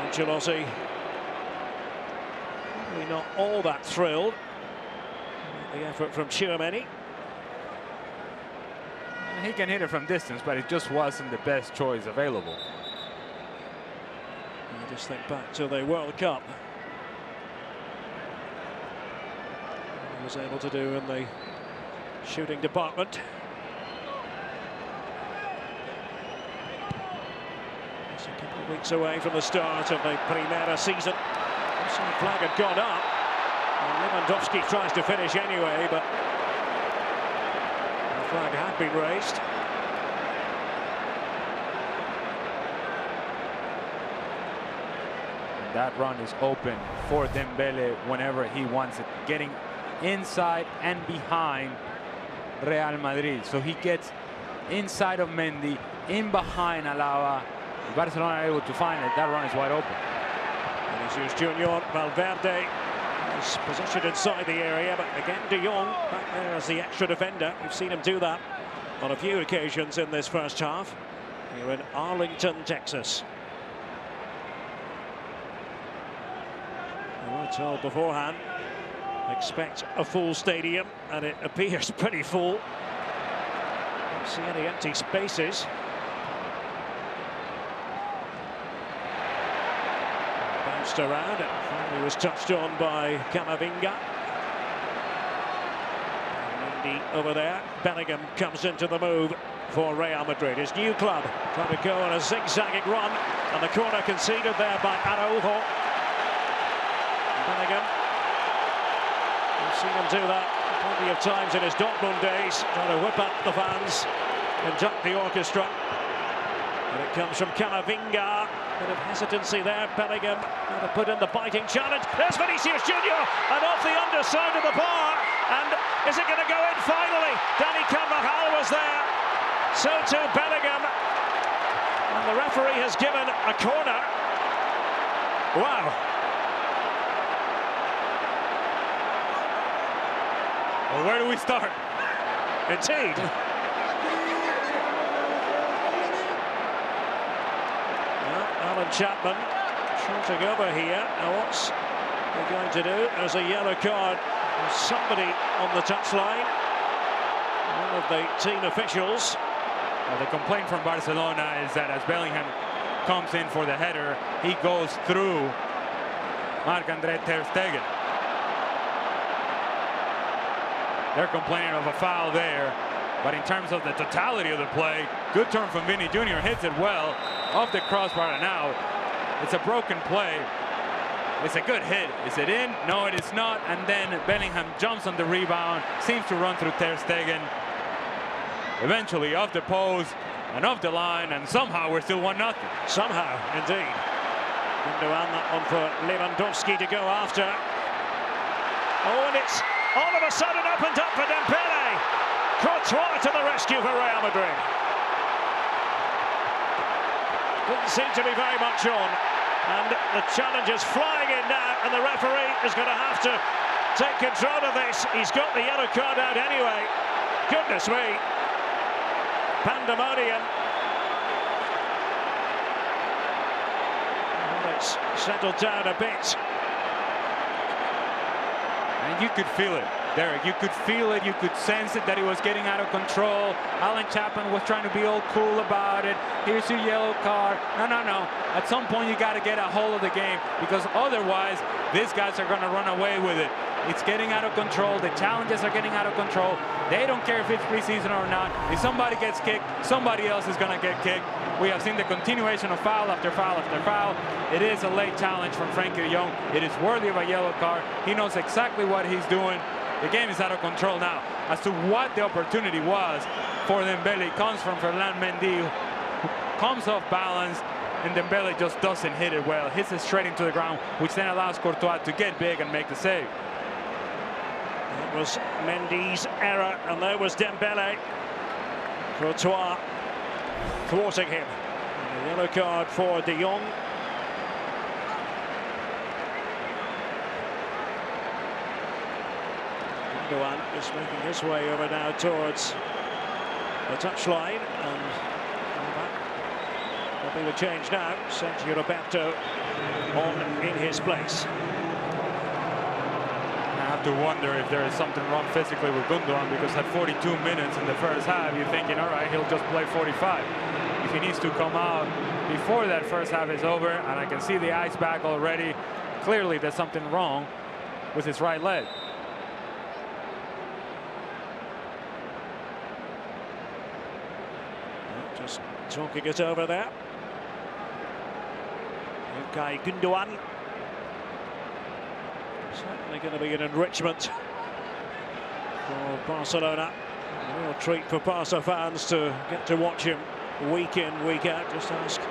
Ancelotti. Probably not all that thrilled with the effort from Tchouaméni. He can hit it from distance, but it just wasn't the best choice available. I just think back to the World Cup. He was able to do in the shooting department. It's a couple of weeks away from the start of the Primera season. The flag had gone up. And Lewandowski tries to finish anyway, but the flag had been raised. And that run is open for Dembele whenever he wants it, getting inside and behind Real Madrid. So he gets inside of Mendy, in behind Alaba. Barcelona are able to find it. That run is wide open. Vinicius Junior, Valverde is positioned inside the area, but again De Jong back there as the extra defender. We've seen him do that on a few occasions in this first half here in Arlington, Texas. We were told beforehand, expect a full stadium, and it appears pretty full. Don't see any empty spaces. Bounced around, it finally was touched on by Camavinga. Mendy over there. Bellingham comes into the move for Real Madrid. His new club trying to go on a zigzagging run, and the corner conceded there by Araujo. Bellingham. We've seen him do that plenty of times in his Dortmund days, trying to whip up the fans, conduct the orchestra. And it comes from Camavinga. Bit of hesitancy there. Bellingham trying to put in the biting challenge. There's Vinicius Junior, and off the underside of the bar. And is it going to go in finally? Dani Carvajal was there. So too Bellingham. And the referee has given a corner. Wow. Well, where do we start? Indeed. Well, Alan Chapman trotting over here. Now what's he going to do? There's a yellow card. There's somebody on the touchline. One of the team officials. Well, the complaint from Barcelona is that as Bellingham comes in for the header, he goes through Marc-André ter Stegen. They're complaining of a foul there, but in terms of the totality of the play, good turn from Vinny Jr. hits it well off the crossbar and out. It's a broken play. It's a good hit. Is it in? No, it is not. And then Bellingham jumps on the rebound, seems to run through ter Stegen. Eventually off the post and off the line, and somehow we're still 1-0. Somehow, indeed. Gundogan, that one for Lewandowski to go after. Oh, and it's all of a sudden opened up for Dembele. Courtois to the rescue for Real Madrid. Didn't seem to be very much on. And the challenge is flying in now, and the referee is going to have to take control of this. He's got the yellow card out anyway. Goodness me. Pandemonium. Well, it's settled down a bit. And you could feel it, Derek. You could feel it. You could sense it that it was getting out of control. Alan Chapman was trying to be all cool about it. Here's your yellow card. No, no, no. At some point, you got to get a hold of the game, because otherwise, these guys are going to run away with it. It's getting out of control. The challenges are getting out of control. They don't care if it's preseason or not. If somebody gets kicked, somebody else is going to get kicked. We have seen the continuation of foul after foul after foul. It is a late challenge from Frankie de Jong. It is worthy of a yellow card. He knows exactly what he's doing. The game is out of control now. As to what the opportunity was for Dembele, comes from Ferland Mendy, who comes off balance, and Dembele just doesn't hit it well. Hits it straight into the ground, which then allows Courtois to get big and make the save. It was Mendy's error, and there was Dembele. Courtois thwarting him. And a yellow card for de Jong. Gundogan is making his way over now towards the touchline, and there'll be the change now. Sergio Roberto on in his place. I have to wonder if there is something wrong physically with Gundogan, because at 42 minutes in the first half, you're thinking, all right, he'll just play 45. If he needs to come out before that first half is over, and I can see the ice back already, clearly there's something wrong with his right leg. Just talking it over there. Okay, Gundogan. Certainly going to be an enrichment for Barcelona. A real treat for Barca fans to get to watch him week in, week out. Just ask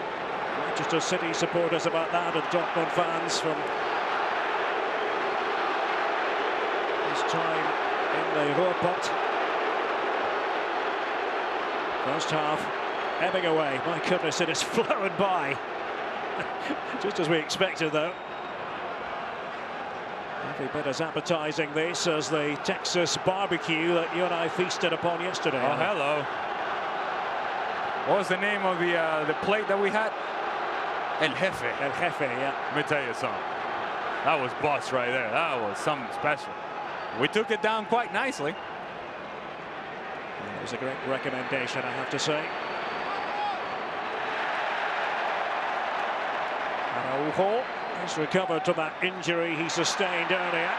Manchester City supporters about that, and Dortmund fans from his time in the Ruhrpott. First half ebbing away. My goodness, it has flown by. Just as we expected, though. Every bit as appetizing this as the Texas barbecue that you and I feasted upon yesterday. Oh, hello. What was the name of the plate that we had? El Jefe. El Jefe, yeah. Let me tell you something. That was boss right there. That was something special. We took it down quite nicely. It was a great recommendation, I have to say. Araujo has recovered from that injury he sustained earlier.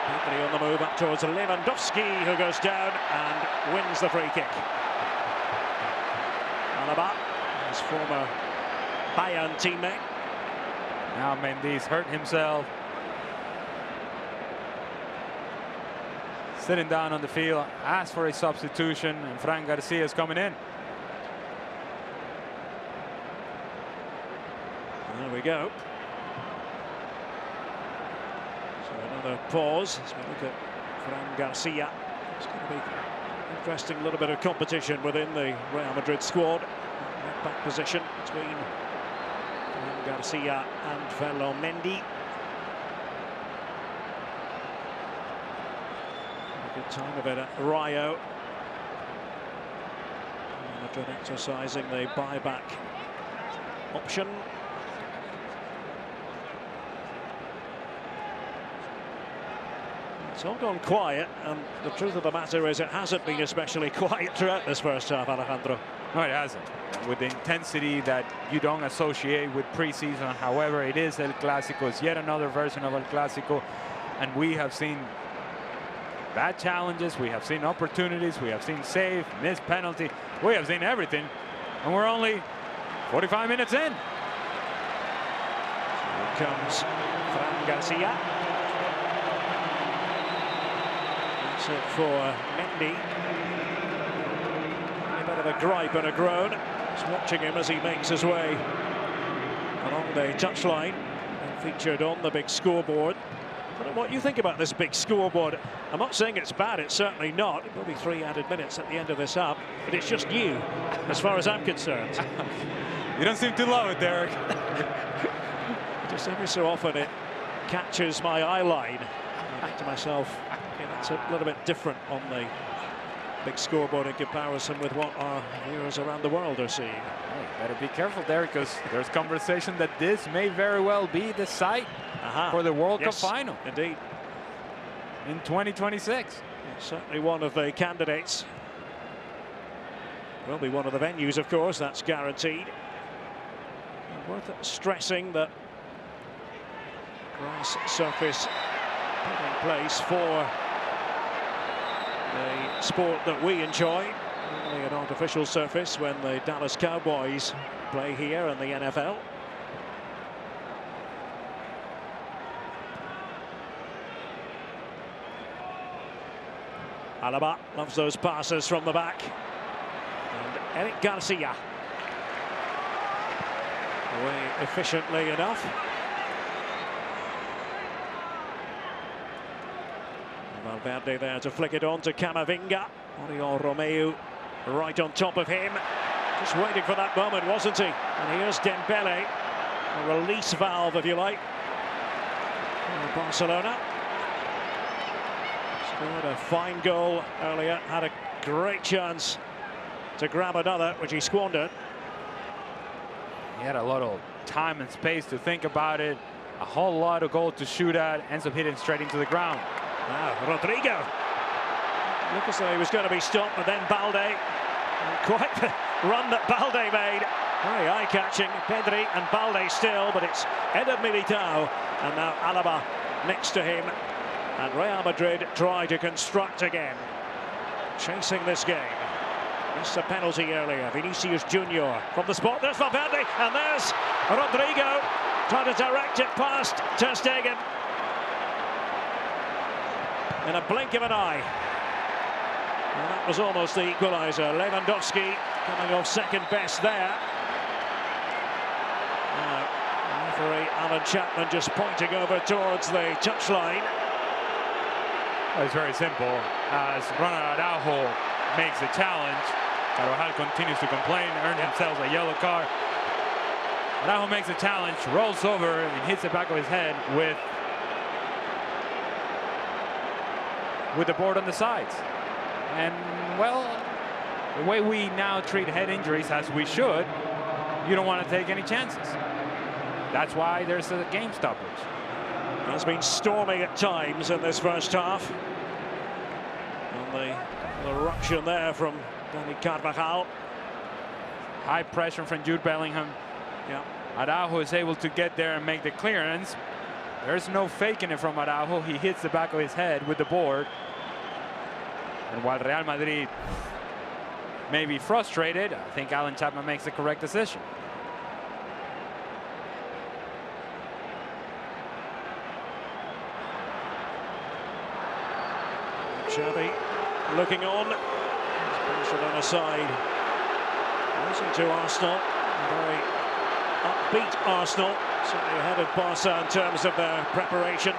Quickly on the move up towards Lewandowski, who goes down and wins the free kick. Alaba, his former Bayern teammate. Now Mendy's hurt himself. Sitting down on the field, asked for a substitution, and Fran Garcia is coming in. There we go. So another pause as we look at Fran Garcia. It's going to be interesting, a little bit of competition within the Real Madrid squad. That back position between Fran Garcia and Ferland Mendy. Good time of it at Rio. Madrid exercising the buyback option. It's all gone quiet, and the truth of the matter is it hasn't been especially quiet throughout this first half, Alejandro. No, it hasn't. With the intensity that you don't associate with preseason. However, it is El Clásico. It's yet another version of El Clásico. And we have seen bad challenges. We have seen opportunities. We have seen save, missed penalty. We have seen everything. And we're only 45 minutes in. Here comes Fran Garcia. That's it for Mendy. A bit of a gripe and a groan. Just watching him as he makes his way along the touchline and featured on the big scoreboard. I don't know what you think about this big scoreboard. I'm not saying it's bad, it's certainly not. It will be 3 added minutes at the end of this half, but it's just you, as far as I'm concerned. You don't seem to love it, Derek. Just every so often it catches my eye line. I think to myself, okay, that's a little bit different on the big scoreboard in comparison with what our viewers around the world are seeing. Hey, better be careful there, because there's conversation that this may very well be the site for the World Cup final. Indeed. In 2026. It's certainly one of the candidates. Will be one of the venues, of course, that's guaranteed. And worth stressing that grass surface put in place for the sport that we enjoy. Only an artificial surface when the Dallas Cowboys play here in the NFL. Alaba loves those passes from the back. And Eric Garcia. Away efficiently enough. Valverde there to flick it on to Camavinga. Oriol Romeu right on top of him. Just waiting for that moment, wasn't he? And here's Dembele. A release valve, if you like. Barcelona. Scored a fine goal earlier. Had a great chance to grab another, which he squandered. He had a lot of time and space to think about it. A whole lot of goal to shoot at. Ends up hitting straight into the ground. Now, Rodrigo. Looked as though he was going to be stopped, but then Balde. Quite the run that Balde made. Very eye-catching. Pedri and Balde still, but it's Eder Militao. And now Alaba next to him. And Real Madrid try to construct again. Chasing this game. Missed a penalty earlier. Vinicius Junior from the spot. There's Valverde, and there's Rodrigo. Trying to direct it past Ter Stegen. In a blink of an eye. And that was almost the equaliser. Lewandowski coming off second best there. Now, referee Alan Chapman just pointing over towards the touchline. It's very simple. As Ronald Araujo makes the challenge, Carvajal continues to complain, earned himself a yellow card. Araujo makes a challenge, rolls over and hits the back of his head with the board on the sides. And, well, the way we now treat head injuries, as we should, you don't want to take any chances. That's why there's a game stoppage. It's been stormy at times in this first half. And the eruption there from Dani Carvajal. High pressure from Jude Bellingham. Yeah. Araujo is able to get there and make the clearance. There's no faking it from Araujo. He hits the back of his head with the board. And while Real Madrid may be frustrated, I think Alan Chapman makes the correct decision. Xavi looking on. He's pushed it on a side. Losing to Arsenal. A very upbeat Arsenal. Certainly ahead of Barca in terms of their preparation.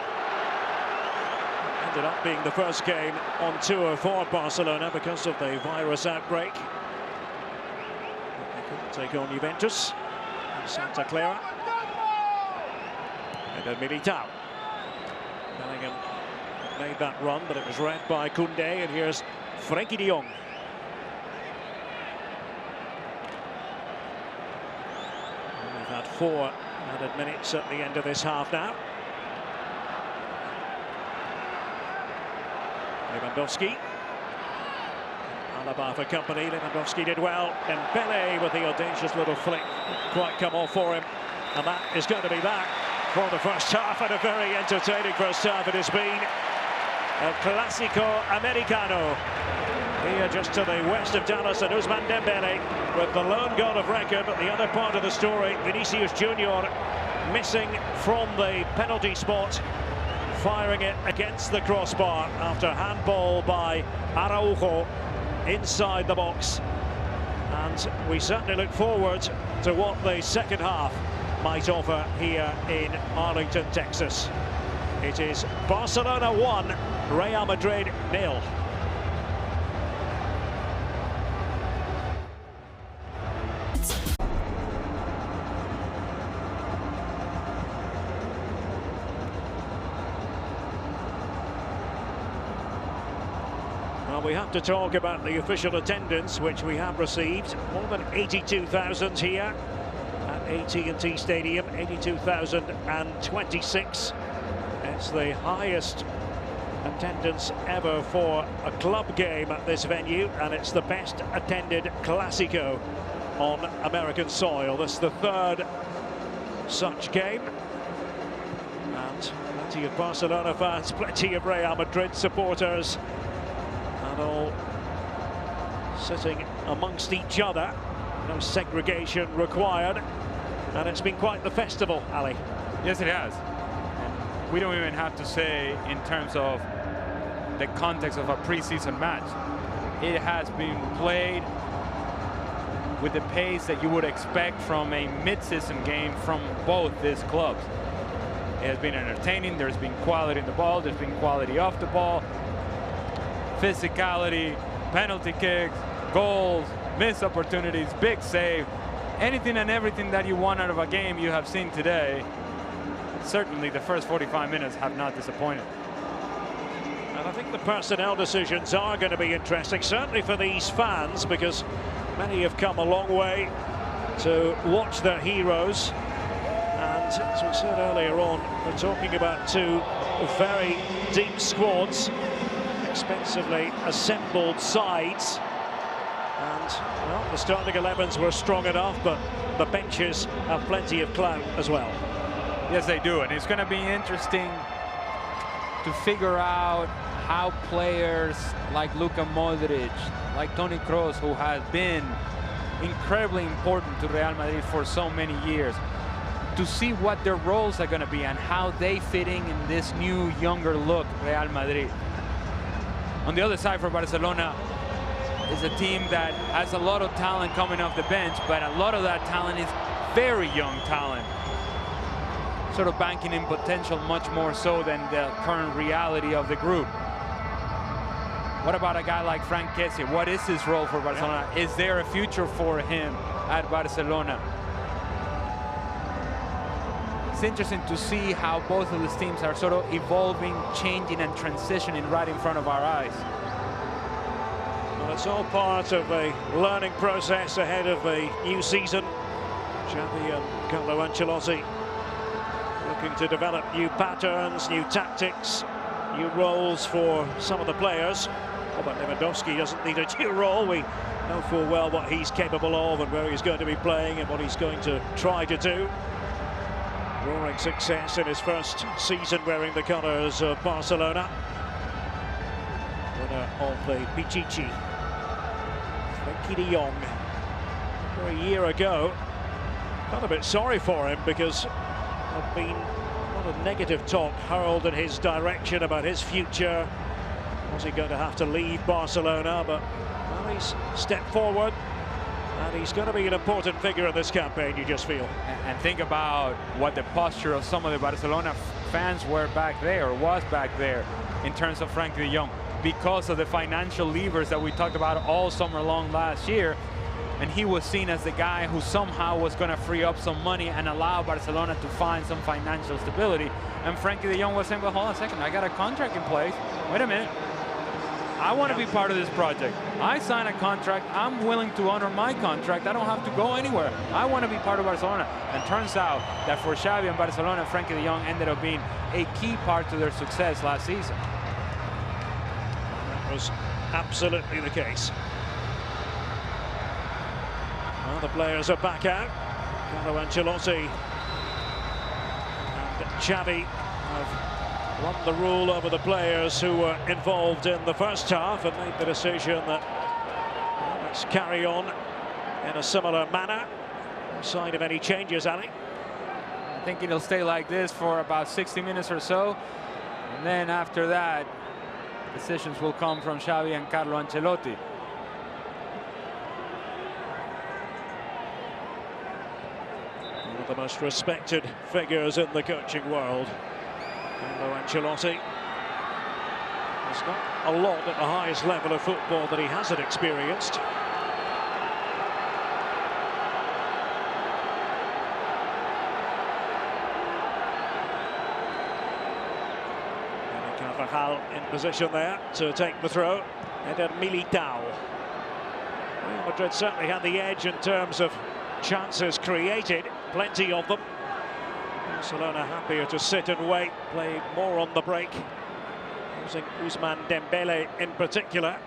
Ended up being the first game on tour for Barcelona because of the virus outbreak. They couldn't take on Juventus in Santa Clara. And then Militao. Bellingham made that run, but it was read by Koundé, and here's Frenkie de Jong. We've had 4 added minutes at the end of this half now. Lewandowski. Alaba for company. Lewandowski did well. And Dembele with the audacious little flick. Quite come off for him. And that is going to be that for the first half, and a very entertaining first half it has been. El Clásico Americano. Here just to the west of Dallas, and Ousmane Dembele with the lone goal of record. But the other part of the story, Vinicius Junior missing from the penalty spot, firing it against the crossbar after handball by Araujo inside the box. And we certainly look forward to what the second half might offer here in Arlington, Texas. It is Barcelona 1, Real Madrid 0. Well, we have to talk about the official attendance, which we have received. More than 82,000 here at AT&T Stadium, 82,026. It's the highest attendance ever for a club game at this venue, and it's the best attended Clásico on American soil. This is the 3rd such game. And plenty of Barcelona fans, plenty of Real Madrid supporters, and all sitting amongst each other. No segregation required, and it's been quite the festival, Ali. Yes, it has. We don't even have to say in terms of the context of a preseason match. It has been played with the pace that you would expect from a mid-season game from both these clubs. It has been entertaining. There's been quality in the ball. There's been quality off the ball. Physicality, penalty kicks, goals, missed opportunities, big save. Anything and everything that you want out of a game you have seen today. Certainly the first 45 minutes have not disappointed. And I think the personnel decisions are going to be interesting, certainly for these fans, because many have come a long way to watch their heroes. And as we said earlier on, we're talking about 2 very deep squads, expensively assembled sides. And, well, the starting 11s were strong enough, but the benches have plenty of clout as well. Yes, they do, and it's going to be interesting to figure out how players like Luka Modric, like Toni Kroos, who has been incredibly important to Real Madrid for so many years, to see what their roles are going to be and how they fit in this new, younger look Real Madrid. On the other side for Barcelona is a team that has a lot of talent coming off the bench, but a lot of that talent is very young talent. Sort of banking in potential much more so than the current reality of the group. What about a guy like Frank Kessie? What is his role for Barcelona? Yeah. Is there a future for him at Barcelona? It's interesting to see how both of these teams are sort of evolving, changing, and transitioning right in front of our eyes. Well, it's all part of a learning process ahead of a new season. Xavi and Carlo Ancelotti looking to develop new patterns, new tactics, new roles for some of the players. But Lewandowski doesn't need a new role. We know full well what he's capable of and where he's going to be playing and what he's going to try to do. Roaring success in his first season wearing the colours of Barcelona. Winner of the Pichichi, Frenkie de Jong. A year ago, felt a bit sorry for him because there'd been a lot of negative talk hurled in his direction about his future. Was he going to have to leave Barcelona? But well, he's stepped forward, and he's going to be an important figure in this campaign, you just feel. And think about what the posture of some of the Barcelona fans were back there, or was back there, in terms of Frenkie de Jong. Because of the financial levers that we talked about all summer long last year, and he was seen as the guy who somehow was going to free up some money and allow Barcelona to find some financial stability. And Frankie de Jong was saying, well, hold on a second, I got a contract in place. Wait a minute. I want to be part of this project. I sign a contract. I'm willing to honor my contract. I don't have to go anywhere. I want to be part of Barcelona. And turns out that for Xavi and Barcelona, Frankie de Jong ended up being a key part to their success last season. That was absolutely the case. Well, the players are back out. Carlo Ancelotti and Xavi have won the rule over the players who were involved in the first half and made the decision that, well, let's carry on in a similar manner. No sign of any changes, Ali. I think it'll stay like this for about 60 minutes or so. And then after that, decisions will come from Xavi and Carlo Ancelotti. One of the most respected figures in the coaching world. Carlo Ancelotti. There's not a lot at the highest level of football that he hasn't experienced. Carvajal in position there to take the throw. Eder Militao. Real Madrid certainly had the edge in terms of chances created, plenty of them. Barcelona happier to sit and wait, play more on the break, using Ousmane Dembele in particular.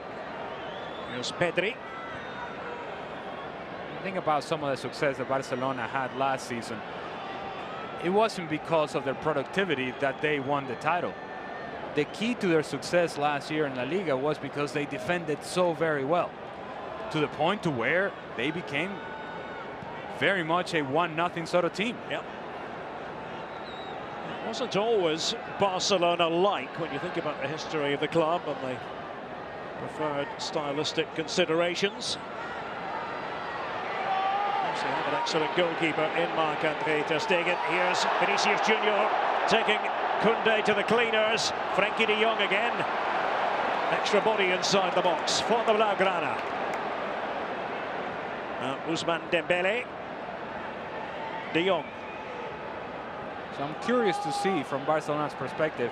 Here's Pedri. Think about some of the success that Barcelona had last season. It wasn't because of their productivity that they won the title. The key to their success last year in La Liga was because they defended so very well, to the point to where they became very much a 1-0 sort of team. Yep. It wasn't always Barcelona-like when you think about the history of the club and the preferred stylistic considerations. They have an excellent goalkeeper in Marc-Andre ter Stegen. Here's Vinicius Junior taking Koundé to the cleaners. Frankie de Jong again. Extra body inside the box for the Blaugrana. Ousmane Dembele. De Jong. So I'm curious to see from Barcelona's perspective,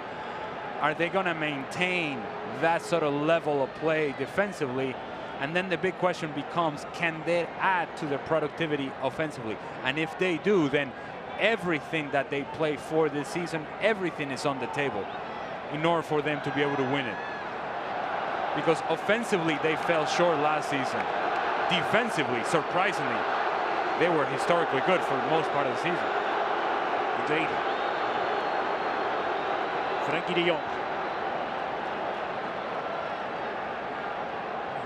are they going to maintain that sort of level of play defensively? And then the big question becomes, can they add to their productivity offensively? And if they do, then everything that they play for this season, everything is on the table in order for them to be able to win it. Because offensively, they fell short last season. Defensively, surprisingly, they were historically good for the most part of the season. Indeed. Frankie de Jong.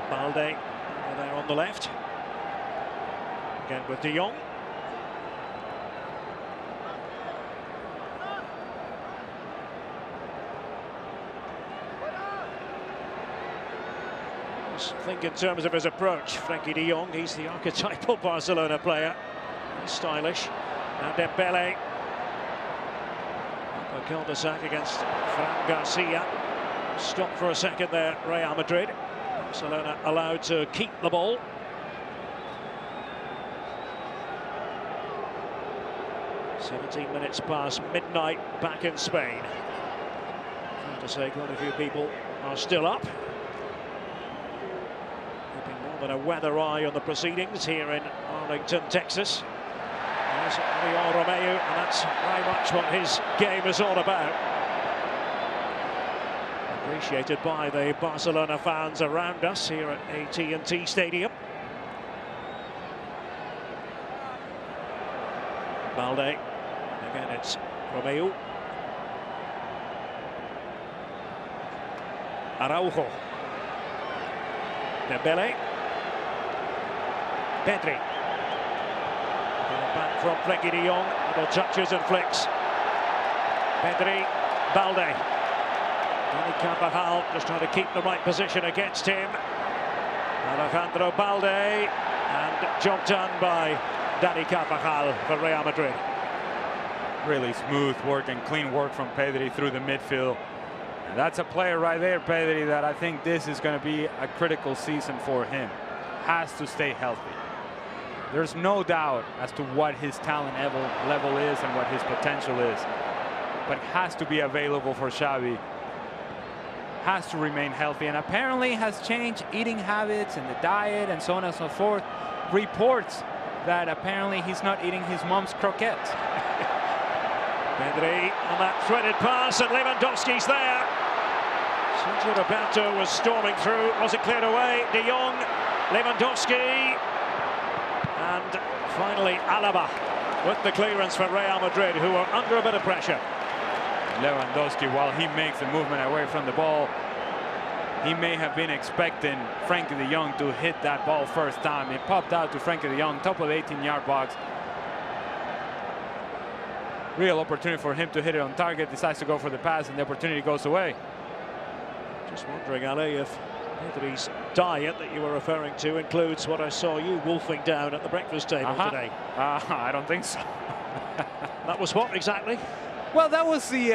Balde there on the left. Again with de Jong. Just think in terms of his approach, Frankie de Jong, he's the archetypal Barcelona player. He's stylish. Now Dembele. A cul-de-sac against Fran Garcia. Stop for a second there, Real Madrid. Barcelona allowed to keep the ball. "17 minutes past midnight back in Spain." Fair to say quite a few people are still up. Keeping more than a weather eye on the proceedings here in Arlington, Texas. There's Oriol Romeu, and that's very much what his game is all about. Appreciated by the Barcelona fans around us here at AT&T Stadium. Balde. Again, it's Romeu. Araujo. Dembele. Pedri. Back from Frankie de Jong. Little touches and flicks. Pedri. Balde. Dani Carvajal just trying to keep the right position against him. Alejandro Balde, and job done by Dani Carvajal for Real Madrid. Really smooth work and clean work from Pedri through the midfield. And that's a player right there, Pedri, that I think this is going to be a critical season for him. Has to stay healthy. There's no doubt as to what his talent level is and what his potential is. But has to be available for Xavi. Has to remain healthy, and apparently has changed eating habits and the diet and so on and so forth. Reports that apparently he's not eating his mom's croquettes. Pedri on that threaded pass, and Lewandowski's there. Sergio Roberto was storming through. Was it cleared away? De Jong, Lewandowski, and finally Alaba with the clearance for Real Madrid, who are under a bit of pressure. Lewandowski, while he makes the movement away from the ball, he may have been expecting Frenkie de Jong to hit that ball first time. It popped out to Frenkie de Jong, top of the 18-yard box. Real opportunity for him to hit it on target, decides to go for the pass, and the opportunity goes away. Just wondering, Ali, if Pedri's diet that you were referring to includes what I saw you wolfing down at the breakfast table today. I don't think so. That was what exactly? Well, that was the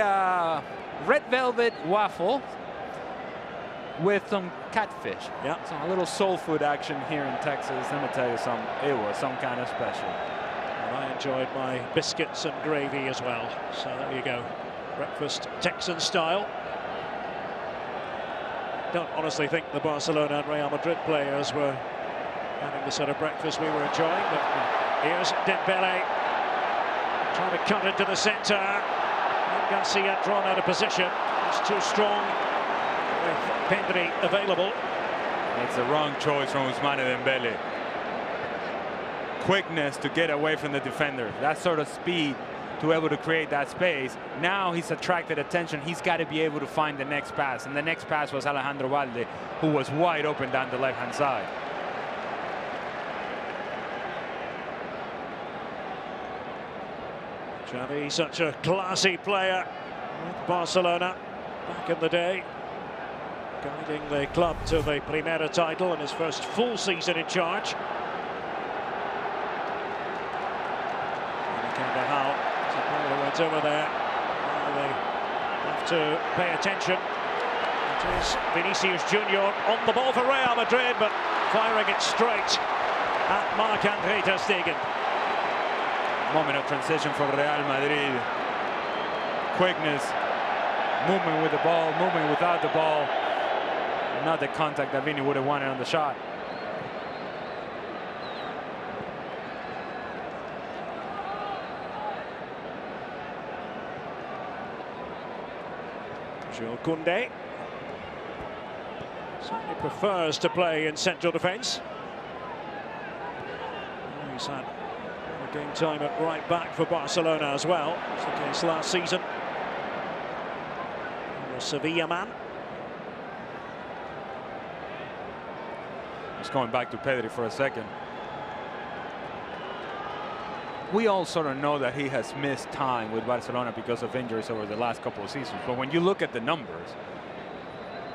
red velvet waffle with some catfish. Yeah. So a little soul food action here in Texas. Let me tell you something, it was some kind of special. And I enjoyed my biscuits and gravy as well. So there you go. Breakfast Texan style. Don't honestly think the Barcelona and Real Madrid players were having the sort of breakfast we were enjoying. But here's Dembele trying to cut into the centre. Garcia drawn out of position. It's too strong with Pedri available. It's the wrong choice from Ousmane Dembele. Quickness to get away from the defender. That sort of speed to be able to create that space. Now he's attracted attention. He's got to be able to find the next pass. And the next pass was Alejandro Balde, who was wide open down the left-hand side. Xavi, such a classy player with Barcelona back in the day, guiding the club to the Primera title in his first full season in charge. Went over there. Now they have to pay attention. It is Vinicius Junior on the ball for Real Madrid, but firing it straight at Marc-Andre ter Stegen. Moment of transition for Real Madrid. Quickness, movement with the ball, movement without the ball. Not the contact that Vini would have wanted on the shot. Jules Koundé certainly prefers to play in central defence. He's had game time at right back for Barcelona as well. That's the case last season. The Sevilla man. Just going back to Pedri for a second. We all sort of know that he has missed time with Barcelona because of injuries over the last couple of seasons. But when you look at the numbers,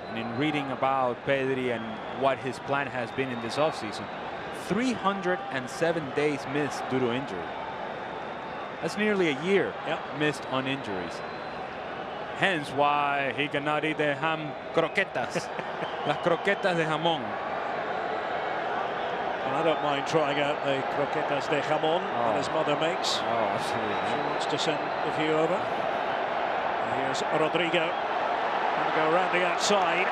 and in reading about Pedri and what his plan has been in this offseason, 307 days missed due to injury. That's nearly a year missed on injuries. Hence why he cannot eat the ham croquetas. Las croquetas de jamón. I don't mind trying out the croquetas de jamón that his mother makes. Oh, absolutely. She wants to send a few over. And here's Rodrigo. Going to go around the outside.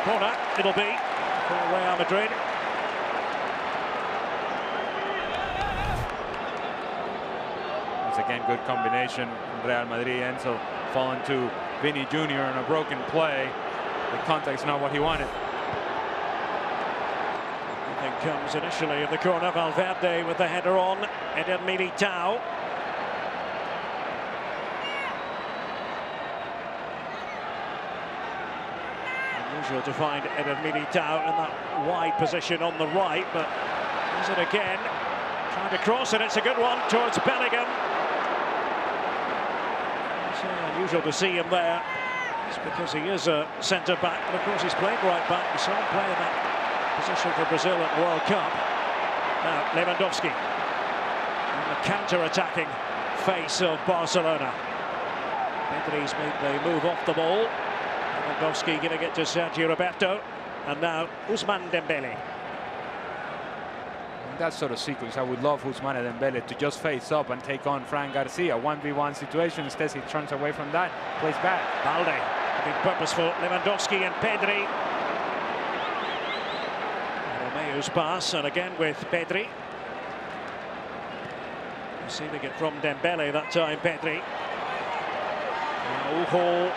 Corner it'll be for Real Madrid. Once again, good combination from Real Madrid. Enzo falling to Vini Jr. on a broken play. The contact's not what he wanted. Comes initially in the corner. Valverde with the header on. Eder Militao. Unusual to find Eder Militao in that wide position on the right, but is it again? Trying to cross, and it's a good one towards Bellingham. It's unusual to see him there. It's because he is a centre-back, but of course he's played right-back. We saw him play in that position for Brazil at the World Cup. Now Lewandowski in the counter-attacking face of Barcelona. Pedri's made the move off the ball. Lewandowski giving it to Sergio Roberto, and now Ousmane Dembele. that sort of sequence. I would love Ousmane Dembele to just face up and take on Fran Garcia. 1v1 situation. Instead, he turns away from that, plays back. Balde, being purposeful. Lewandowski and Pedri. Romeo's pass, and again with Pedri. Receiving it from Dembele that time, Pedri. Araujo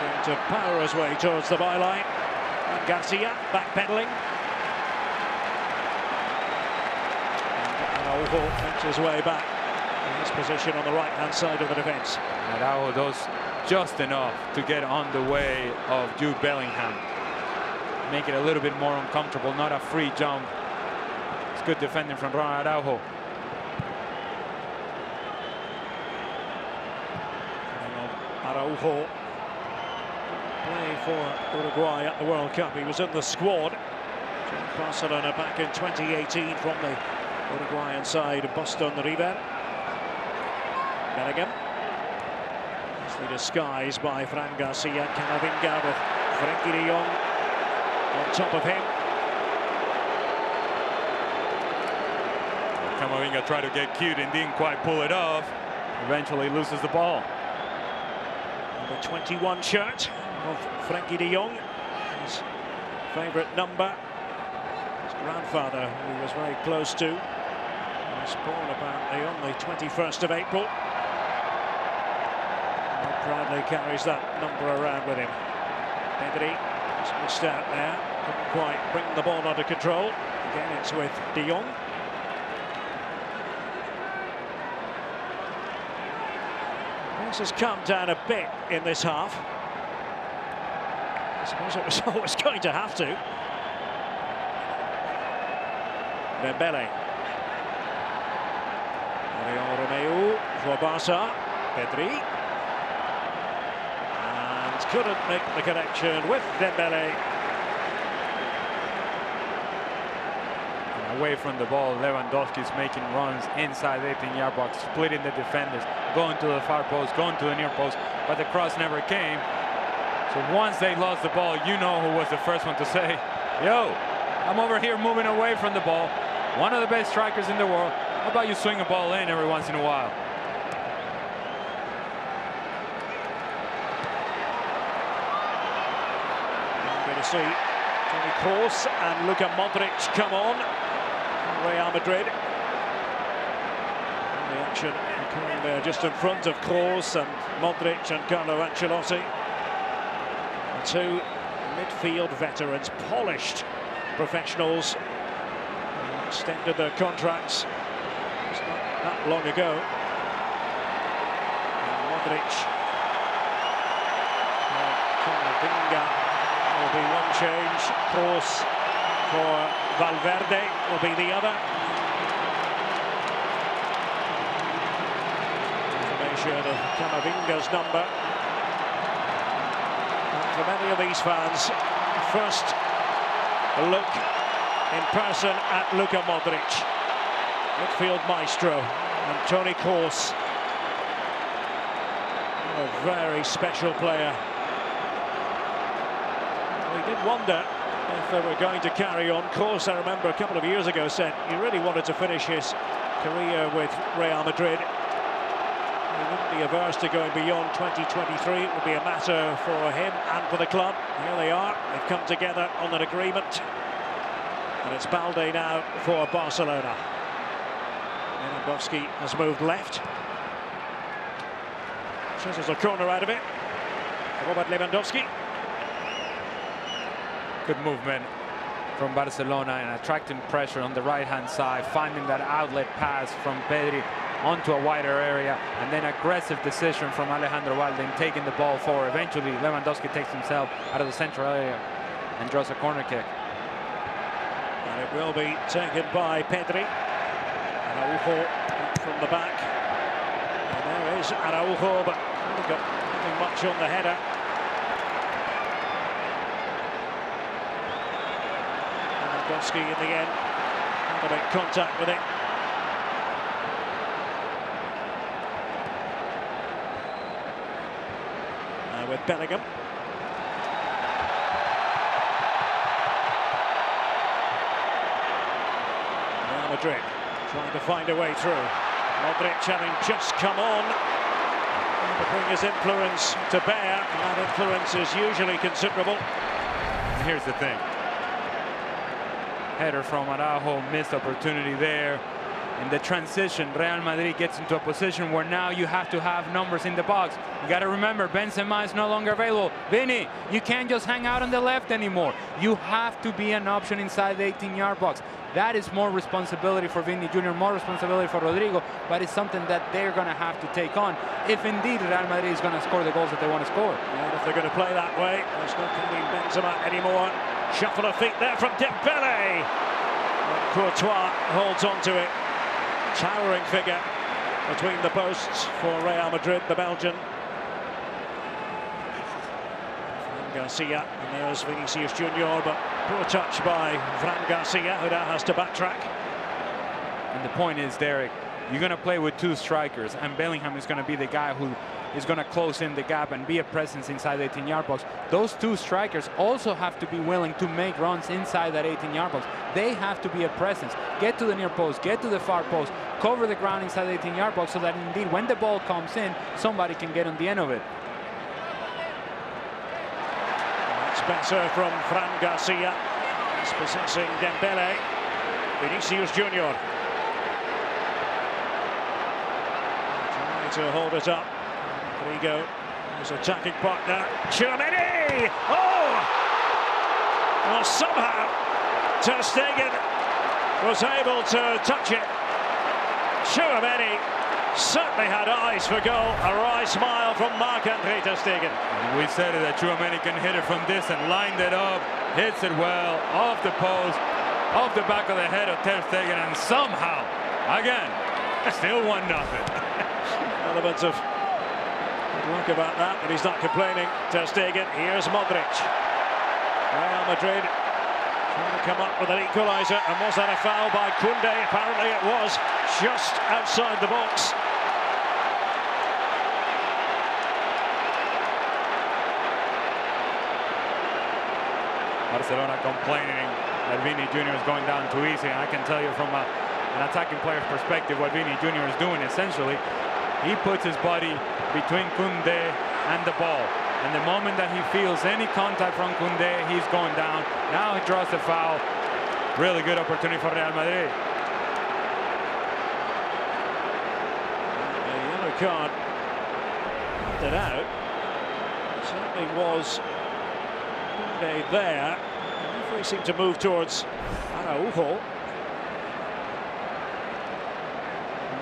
going to power his way towards the byline. And Garcia backpedaling. Araujo makes his way back in his position on the right-hand side of the defence. Araujo does just enough to get on the way of Jude Bellingham. Make it a little bit more uncomfortable, not a free jump. It's good defending from Ronald Araujo. Araujo playing for Uruguay at the World Cup. He was in the squad. Barcelona back in 2018 from the Uruguayan side, Boston River. Bellingham. Nicely disguised by Fran Garcia. Camavinga with Frenkie de Jong on top of him. Camavinga tried to get cute and didn't quite pull it off. Eventually loses the ball. Number 21 shirt of Frenkie de Jong. His favourite number. His grandfather, who he was very close to, was born apparently on the 21st of April. And proudly carries that number around with him. Pedri has missed out there. Couldn't quite bring the ball under control. Again, it's with de Jong. This has come down a bit in this half. I suppose it was always going to have to. Dembele. Romeo for Barca. Pedri. And couldn't make the connection with Dembele. Away from the ball, Lewandowski is making runs inside the 18-yard box, splitting the defenders, going to the far post, going to the near post, but the cross never came. So once they lost the ball, you know who was the first one to say, yo, I'm over here moving away from the ball. One of the best strikers in the world. How about you swing a ball in every once in a while? I'm going to see Toni Kroos and Luka Modric come on. Real Madrid. And the action occurring there just in front of Kroos and Modric and Carlo Ancelotti. The two midfield veterans, polished professionals, who extended their contracts just not that long ago. And Modric, Camavinga will be one change. Kroos for Valverde will be the other. Information of Camavinga's number. And for many of these fans, first look in person at Luka Modric, midfield maestro, and Toni Kroos, a very special player. We did wonder if they were going to carry on. Kroos, I remember a couple of years ago, said he really wanted to finish his career with Real Madrid. He wouldn't be averse to going beyond 2023. It would be a matter for him and for the club. Here they are. They've come together on an agreement. And it's Balde now for Barcelona. Lewandowski has moved left. Chisels a corner out of it. Robert Lewandowski. Good movement from Barcelona and attracting pressure on the right-hand side, finding that outlet pass from Pedri onto a wider area, and then aggressive decision from Alejandro Balde in taking the ball forward. Eventually, Lewandowski takes himself out of the central area and draws a corner kick. And it will be taken by Pedri. Araujo from the back. And there is Araujo, but got nothing much on the header. Lewandowski in the end had to make contact with it. With Bellingham. Madrid trying to find a way through. Modric having just come on to bring his influence to bear, and that influence is usually considerable. And here's the thing. Header from Araujo, missed opportunity there. In the transition, Real Madrid gets into a position where now you have to have numbers in the box. You got to remember, Benzema is no longer available. Vini, you can't just hang out on the left anymore. You have to be an option inside the 18-yard box. That is more responsibility for Vini Jr., more responsibility for Rodrigo, but it's something that they're going to have to take on if indeed Real Madrid is going to score the goals that they want to score. And if they're going to play that way, there's not going to be Benzema anymore. Shuffle of feet there from Dembele. Courtois holds on to it. Towering figure between the posts for Real Madrid, the Belgian. Garcia, and there's Vinicius Junior, but poor touch by Fran Garcia, who now has to backtrack. And the point is, Derek, you're going to play with two strikers, and Bellingham is going to be the guy who is going to close in the gap and be a presence inside the 18-yard box. Those two strikers also have to be willing to make runs inside that 18-yard box. They have to be a presence. Get to the near post, get to the far post, cover the ground inside the 18-yard box so that indeed when the ball comes in, somebody can get on the end of it. That's better from Fran Garcia. He's possessing Dembele. Vinicius Junior. Trying to hold it up. Rodrigo, his attacking partner. Tchouaméni! Oh! Well, somehow Ter Stegen was able to touch it. Tchouaméni certainly had eyes for goal. A wry smile from Marc-Andre Ter Stegen. We said it, that Tchouaméni can hit it from distance, lined it up, hits it well, off the post, off the back of the head of Ter Stegen, and somehow, again, still 1-0. Elements of good luck about that, but he's not complaining. Ter Stegen, here's Modric. Real Madrid trying to come up with an equaliser, and was that a foul by Koundé? Apparently it was, just outside the box. Barcelona complaining that Vini Jr. is going down too easy. And I can tell you from an attacking player's perspective what Vini Jr. is doing essentially. He puts his body between Koundé and the ball. And the moment that he feels any contact from Koundé, he's going down. Now he draws the foul. Really good opportunity for Real Madrid. A yellow card handed out. Certainly was Koundé there. The referee seemed to move towards Araujo.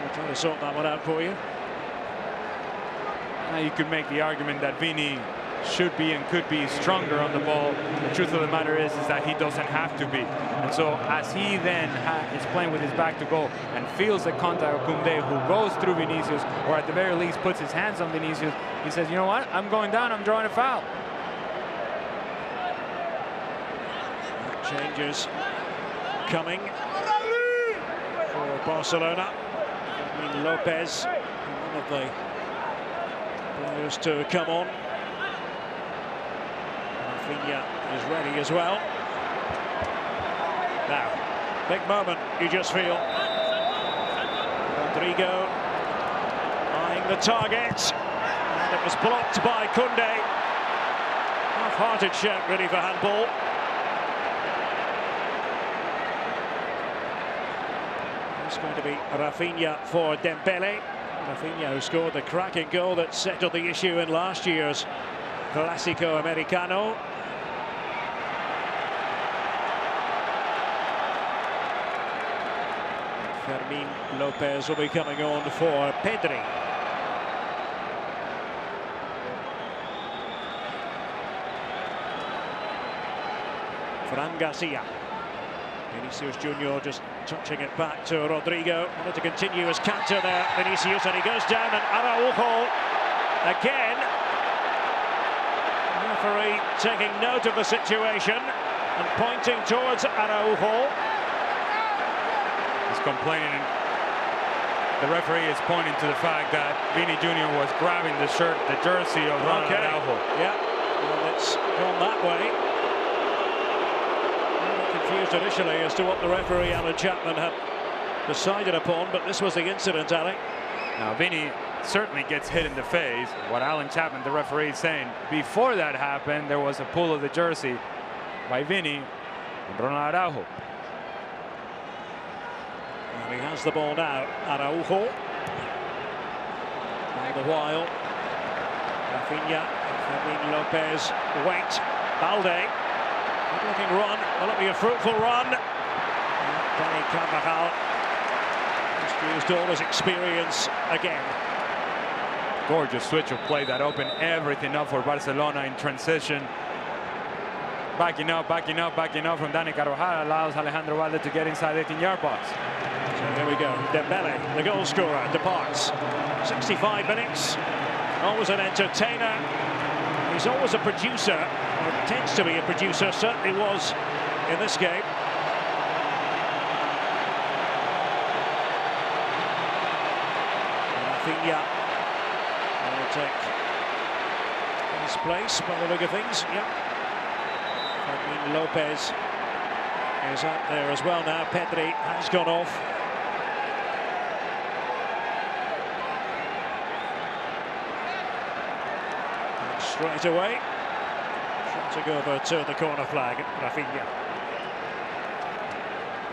We'll try to sort that one out for you. Now you could make the argument that Vini should be and could be stronger on the ball. The truth of the matter is that he doesn't have to be. And so as he then is playing with his back to goal and feels the contact of Koundé, who goes through Vinicius, or at the very least puts his hands on Vinicius, he says, you know what, I'm going down, I'm drawing a foul. Changes coming for Barcelona. I mean, Lopez, one of the players to come on. Rafinha is ready as well. Now, big moment, you just feel. Rodrigo eyeing the target, and it was blocked by Koundé. Half-hearted shout really for handball. It's going to be Rafinha for Dembele. Rafinha, who scored the cracking goal that settled the issue in last year's Clásico Americano. Fermín López will be coming on for Pedri. Fran Garcia. Vinicius Junior just touching it back to Rodrigo. Wanted to continue his canter there, Vinicius, and he goes down, and Araujo again. The referee taking note of the situation and pointing towards Araujo. He's complaining. The referee is pointing to the fact that Vini Jr. was grabbing the shirt, the jersey of Ronald Araujo. Yeah, well, it's gone that way. Confused initially as to what the referee, Alan Chapman, had decided upon, but this was the incident, Alec. Now, Vini certainly gets hit in the face. What Alan Chapman, the referee, is saying, before that happened, there was a pull of the jersey by Vini and Ronald Araujo. And he has the ball now, Araujo. All the while, Rafinha, Fermin Lopez, wait, Balde. Good looking run, will it be a fruitful run? Danny Carvajal just used all his experience again. Gorgeous switch of play that opened everything up for Barcelona in transition. Backing up from Danny Carvajal allows Alejandro Balde to get inside the 18-yard box. So here we go, Dembele, the goal scorer, departs. 65 minutes, always an entertainer. He's always a producer, or tends to be a producer, certainly was in this game. Rafinha will take his place by the look of things. Yep. Fermin Lopez is out there as well now. Pedri has gone off. And straight away, shooting over to the corner flag, Rafinha.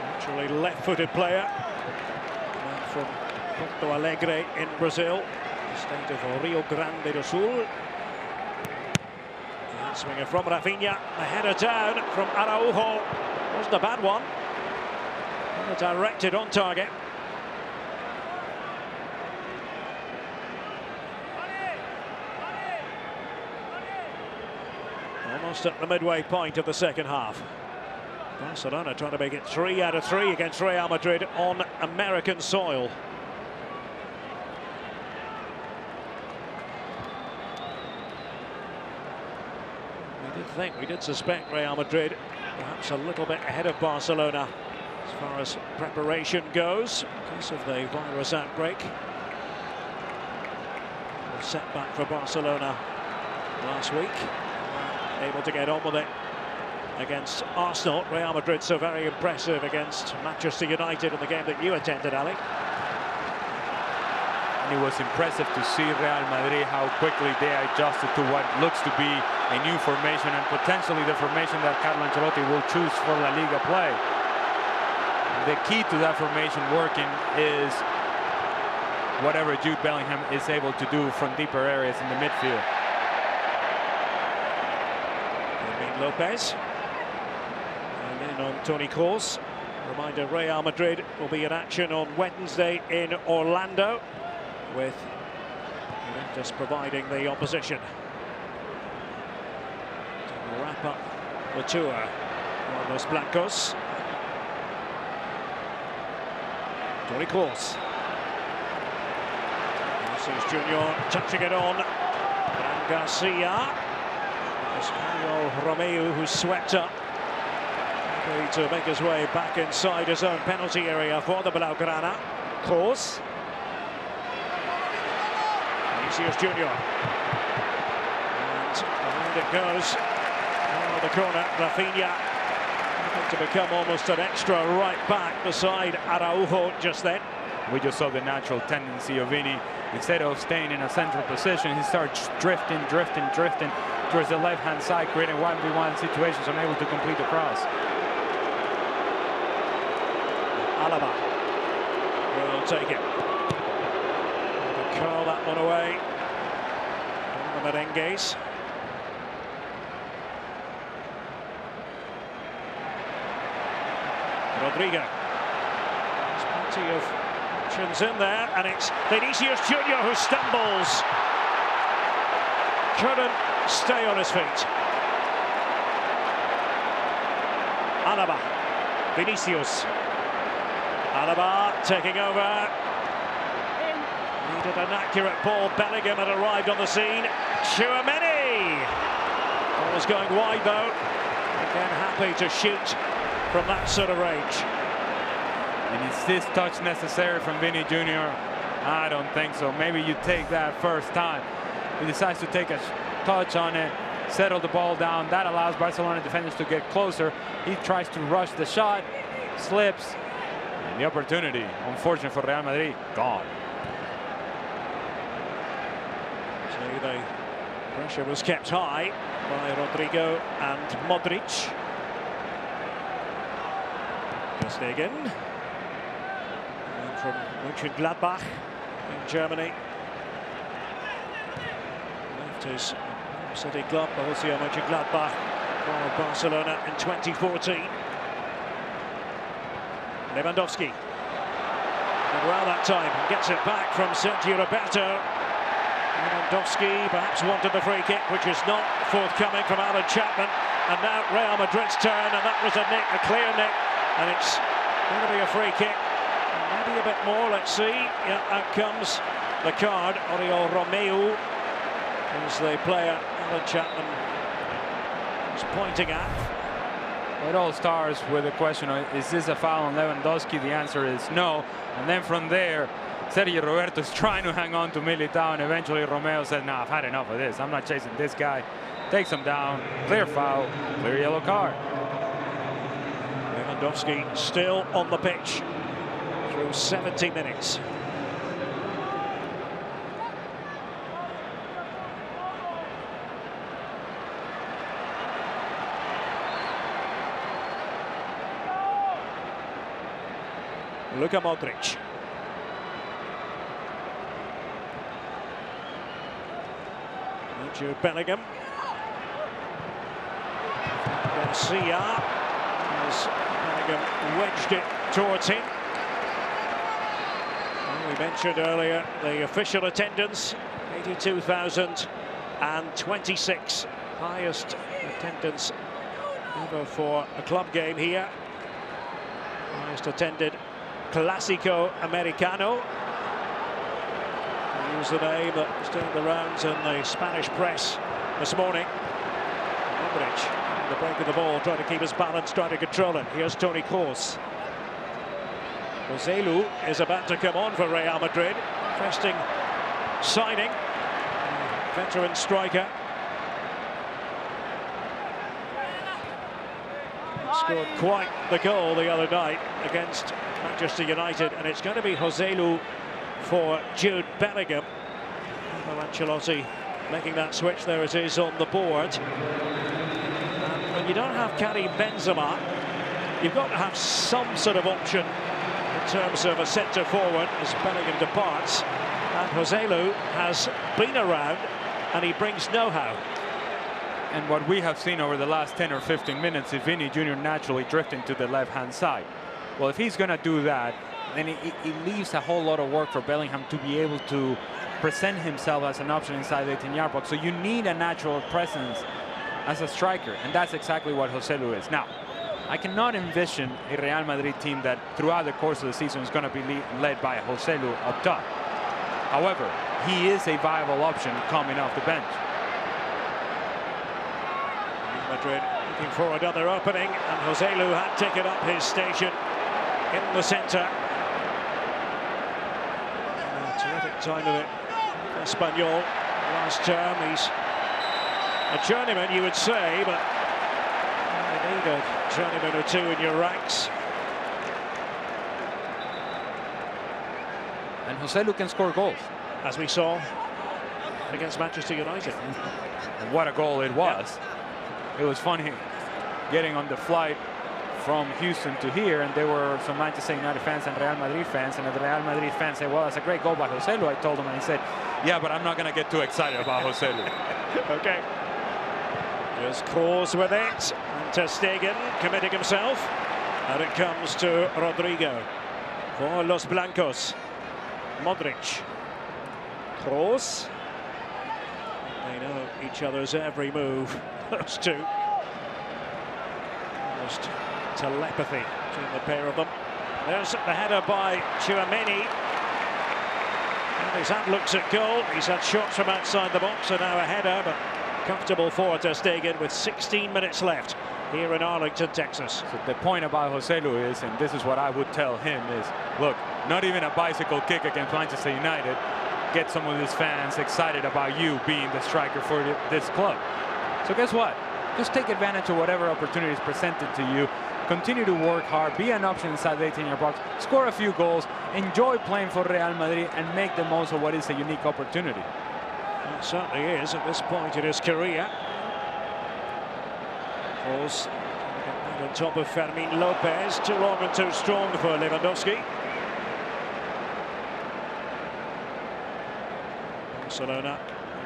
Naturally left-footed player. Man from Porto Alegre in Brazil, the state of Rio Grande do Sul. And swinger from Rafinha, a header down from Araujo. Wasn't a bad one. And directed on target. Almost at the midway point of the second half. Barcelona trying to make it 3 out of 3 against Real Madrid on American soil. We did suspect Real Madrid perhaps a little bit ahead of Barcelona as far as preparation goes in case of the virus outbreak. A setback for Barcelona last week. Able to get on with it against Arsenal. Real Madrid so very impressive against Manchester United in the game that you attended, Ali. And it was impressive to see Real Madrid how quickly they adjusted to what looks to be a new formation and potentially the formation that Carlo Ancelotti will choose for La Liga play. The key to that formation working is whatever Jude Bellingham is able to do from deeper areas in the midfield. Fermin Lopez. And in on Toni Kroos. Reminder, Real Madrid will be in action on Wednesday in Orlando, with Juventus providing the opposition. To wrap up the tour on Los Blancos. Toni Kroos. Vinicius Junior touching it on. And Garcia. Espanyol Romeu, who swept up. Ready to make his way back inside his own penalty area for the Blaugrana. Kroos. Vinicius Junior. And behind it goes. On the corner, Rafinha. To become almost an extra right back beside Araujo just then. We just saw the natural tendency of Vini. Instead of staying in a central position, he starts drifting towards the left-hand side, creating 1v1 situations, unable to complete the cross. Alaba will take it. Curl that one away. On the Merengues. Rodrigo. There's plenty of options in there, and it's Vinicius Junior who stumbles. Couldn't stay on his feet. Alaba. Vinicius. Alaba taking over. Needed an accurate ball. Bellingham had arrived on the scene. Tchouaméni. Ball was going wide though. Again happy to shoot from that sort of range. And is this touch necessary from Vini Jr.? I don't think so. Maybe you take that first time. He decides to take a touch on it, settle the ball down. That allows Barcelona defenders to get closer. He tries to rush the shot, slips, And the opportunity, unfortunate for Real Madrid, gone. So the pressure was kept high by Rodrigo and Modric. Ter Stegen. And from Mönchengladbach in Germany. Left his city club, Borussia Mönchengladbach, for Barcelona in 2014. Lewandowski. Did well that time, gets it back from Sergio Roberto. Lewandowski perhaps wanted the free kick, which is not forthcoming from Alan Chapman. And now Real Madrid's turn, and that was a nick, a clear nick. And it's going to be a free kick. Maybe a bit more, let's see. Yeah, out comes the card. Oriol Romeu is the player Alan Chapman is pointing at. It all starts with the question of, is this a foul on Lewandowski? The answer is no. And then from there, Sergio Roberto is trying to hang on to Militao, and eventually Romeo said, "Nah, I've had enough of this. I'm not chasing this guy." Takes him down. Clear foul, clear yellow card. Lewandowski still on the pitch through 70 minutes. Luka Modric. Jude Bellingham. Garcia as Bellingham wedged it towards him. Well, we mentioned earlier the official attendance, 82,026, highest attendance ever for a club game here. Highest attended Clásico Americano. Use the name that was doing the rounds in the Spanish press this morning. Modric, the break of the ball, trying to keep his balance, trying to control it. Here's Toni Kroos. Joselu is about to come on for Real Madrid. Interesting signing. Veteran striker. Scored quite the goal the other night against Manchester United, and it's going to be Joselu for Jude Bellingham. Ancelotti making that switch. There it is on the board. And when you don't have Karim Benzema, you've got to have some sort of option in terms of a centre forward as Bellingham departs. And Joselu has been around, and he brings know-how. And what we have seen over the last 10 or 15 minutes is Vinny Jr. naturally drifting to the left-hand side. Well, if he's going to do that, then it leaves a whole lot of work for Bellingham to be able to present himself as an option inside the 18-yard box. So you need a natural presence as a striker, and that's exactly what Joselu is. Now, I cannot envision a Real Madrid team that throughout the course of the season is going to be led by a Joselu up top. However, he is a viable option coming off the bench. Madrid looking for another opening, and Joselu had taken up his station in the centre. Terrific time of it. Espanyol last term. He's a journeyman, you would say, but you need a journeyman or two in your ranks. And Joselu can score goals, as we saw against Manchester United. And what a goal it was. Yep. It was funny getting on the flight from Houston to here, and there were some Manchester United fans and Real Madrid fans, and the Real Madrid fans said, "Well, that's a great goal by Joselu." I told him, and he said, "Yeah, but I'm not going to get too excited about Joselu." Okay. Just Kroos with it, and Ter Stegen committing himself, and it comes to Rodrigo for Los Blancos. Modric, Kroos. They know each other's every move, those two. Almost telepathy between the pair of them. There's the header by Tchouaméni. And he's had looks at goal. He's had shots from outside the box, and now a header, but comfortable for Ter Stegen with 16 minutes left here in Arlington, Texas. So the point about Joselu is, and this is what I would tell him, is, look, not even a bicycle kick against Manchester United get some of his fans excited about you being the striker for this club. So guess what? Just take advantage of whatever opportunity is presented to you continue to work hard, be an option inside the 18-yard box, score a few goals, enjoy playing for Real Madrid, and make the most of what is a unique opportunity. It certainly is at this point in his career. Falls on top of Fermin Lopez, too long and too strong for Lewandowski. Barcelona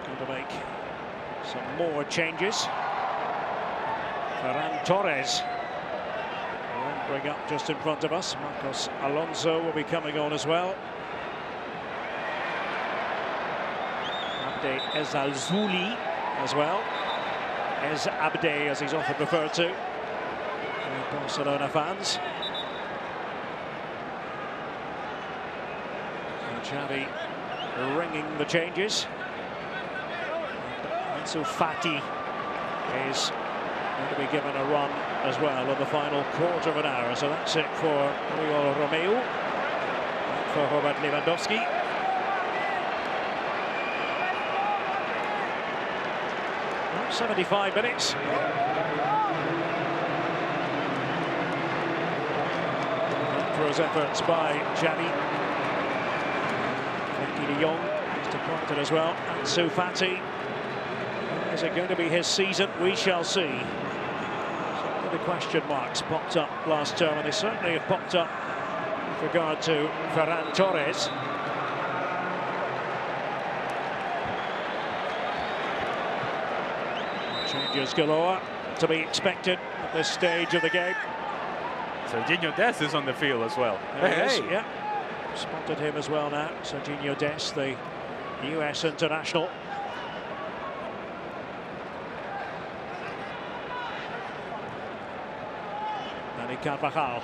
going to make some more changes. Ferran Torres will bring up just in front of us. Marcos Alonso will be coming on as well. Abde Ezalzouli as well. Ez Abde, as he's often referred to by Barcelona fans. So Xavi ringing the changes. Ansu Fati is going to be given a run as well in the final quarter of an hour. So that's it for Oriol Romeu, for Robert Lewandowski. 75 minutes. For his efforts by Xavi. Frenkie de Jong is departed as well. Ansu Fati. Is it going to be his season? We shall see. So the question marks popped up last term, and they certainly have popped up with regard to Ferran Torres. Changes galore to be expected at this stage of the game. Serginho Dest is on the field as well. Hey. Yeah. Spotted him as well now. Serginho Dest, the US international. Dani Carvajal.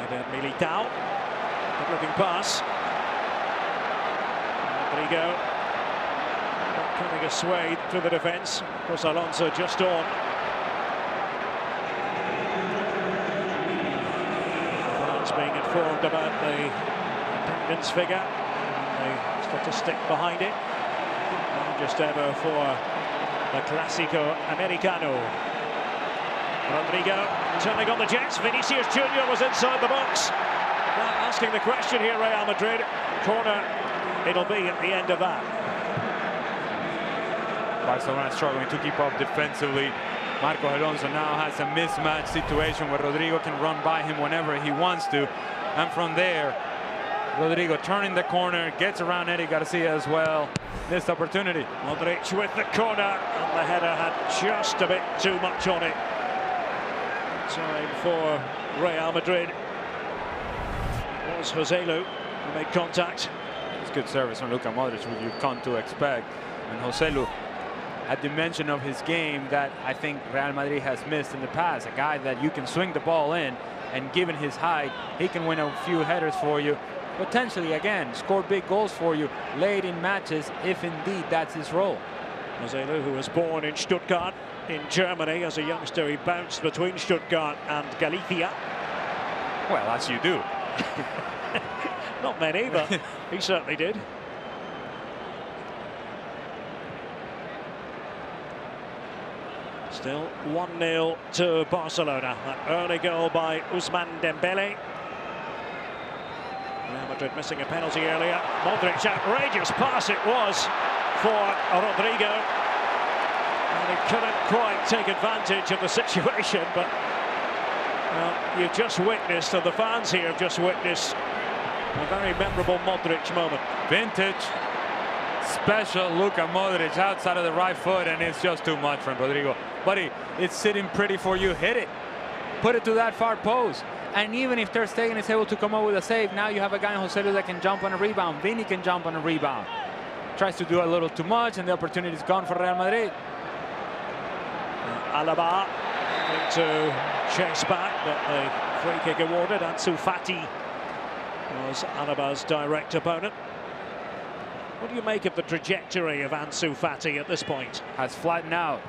Eder Militao. Good looking pass. Rodrigo. Coming a sway through the defence. Of course, Alonso just on. France being informed about the attendance figure and the statistic behind it. Largest ever for the Clásico Americano. Rodrigo turning on the Jets. Vinicius Junior was inside the box. Now asking the question here, Real Madrid. Corner it'll be at the end of that. Barcelona struggling to keep up defensively. Marcos Alonso now has a mismatch situation where Rodrigo can run by him whenever he wants to. And from there, Rodrigo turning the corner, gets around Eddie Garcia as well. Missed opportunity. Modric with the corner, and the header had just a bit too much on it. Time for Real Madrid. It was Joselu who made contact. It's good service from Luka Modric, which you've come to expect. And Joselu, a dimension of his game that I think Real Madrid has missed in the past. A guy that you can swing the ball in, and given his height, he can win a few headers for you. Potentially, again, score big goals for you late in matches, if indeed that's his role. Joselu, who was born in Stuttgart in Germany. As a youngster, he bounced between Stuttgart and Galicia. Well, as you do. Not many, but he certainly did. Still 1-0 to Barcelona. That early goal by Ousmane Dembele. Real Madrid missing a penalty earlier. Modric, outrageous pass it was for Rodrigo. And he couldn't quite take advantage of the situation, but you've just witnessed, and the fans here have just witnessed, a very memorable Modric moment. Vintage. Special Luka Modric outside of the right foot, and it's just too much from Rodrigo. Buddy, it's sitting pretty for you. Hit it. Put it to that far post. And even if Ter Stegen is able to come up with a save, now you have a guy in Joselu that can jump on a rebound. Vini can jump on a rebound. Tries to do a little too much, and the opportunity is gone for Real Madrid. Alaba to chase back, but the free kick awarded. Ansu Fati was Alaba's direct opponent. What do you make of the trajectory of Ansu Fati at this point? Has flattened out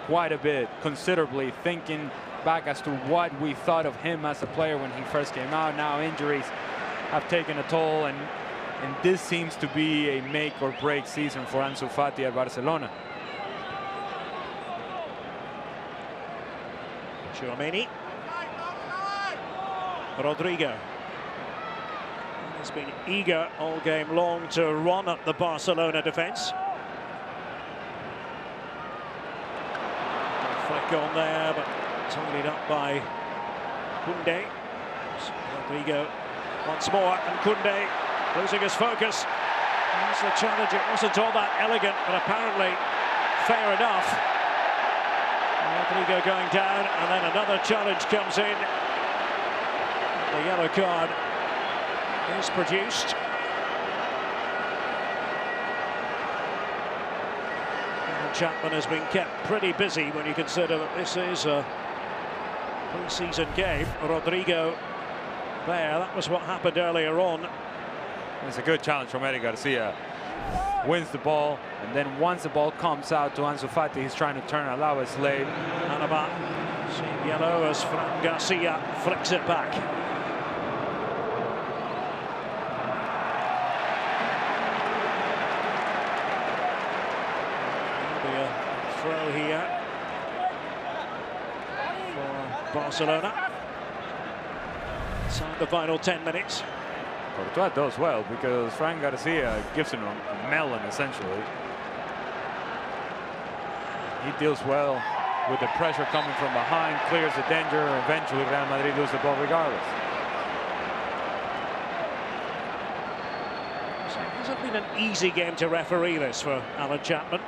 quite a bit, considerably, thinking back as to what we thought of him as a player when he first came out. Now injuries have taken a toll, and this seems to be a make or break season for Ansu Fati at Barcelona. Tchouaméni. Rodrigo. He's been eager all game long to run at the Barcelona defence. Flick on there, but tidied up by Koundé. Rodrigo once more, and Koundé losing his focus. That's the challenge. It wasn't all that elegant, but apparently fair enough. Rodrigo going down, and then another challenge comes in. The yellow card is produced. And Chapman has been kept pretty busy when you consider that this is a pre-season game. Rodrigo there, that was what happened earlier on. It's a good challenge from Eric Garcia. Wins the ball, and then once the ball comes out to Ansu Fati, he's trying to turn Alaves late. Anaba seeing yellow as Fran Garcia flicks it back. There'll be a throw here for Barcelona. Inside the final 10 minutes. Courtois does well because Fran Garcia gives him a melon essentially. He deals well with the pressure coming from behind, clears the danger, and eventually Real Madrid lose the ball regardless. So it hasn't been an easy game to referee this for Alan Chapman.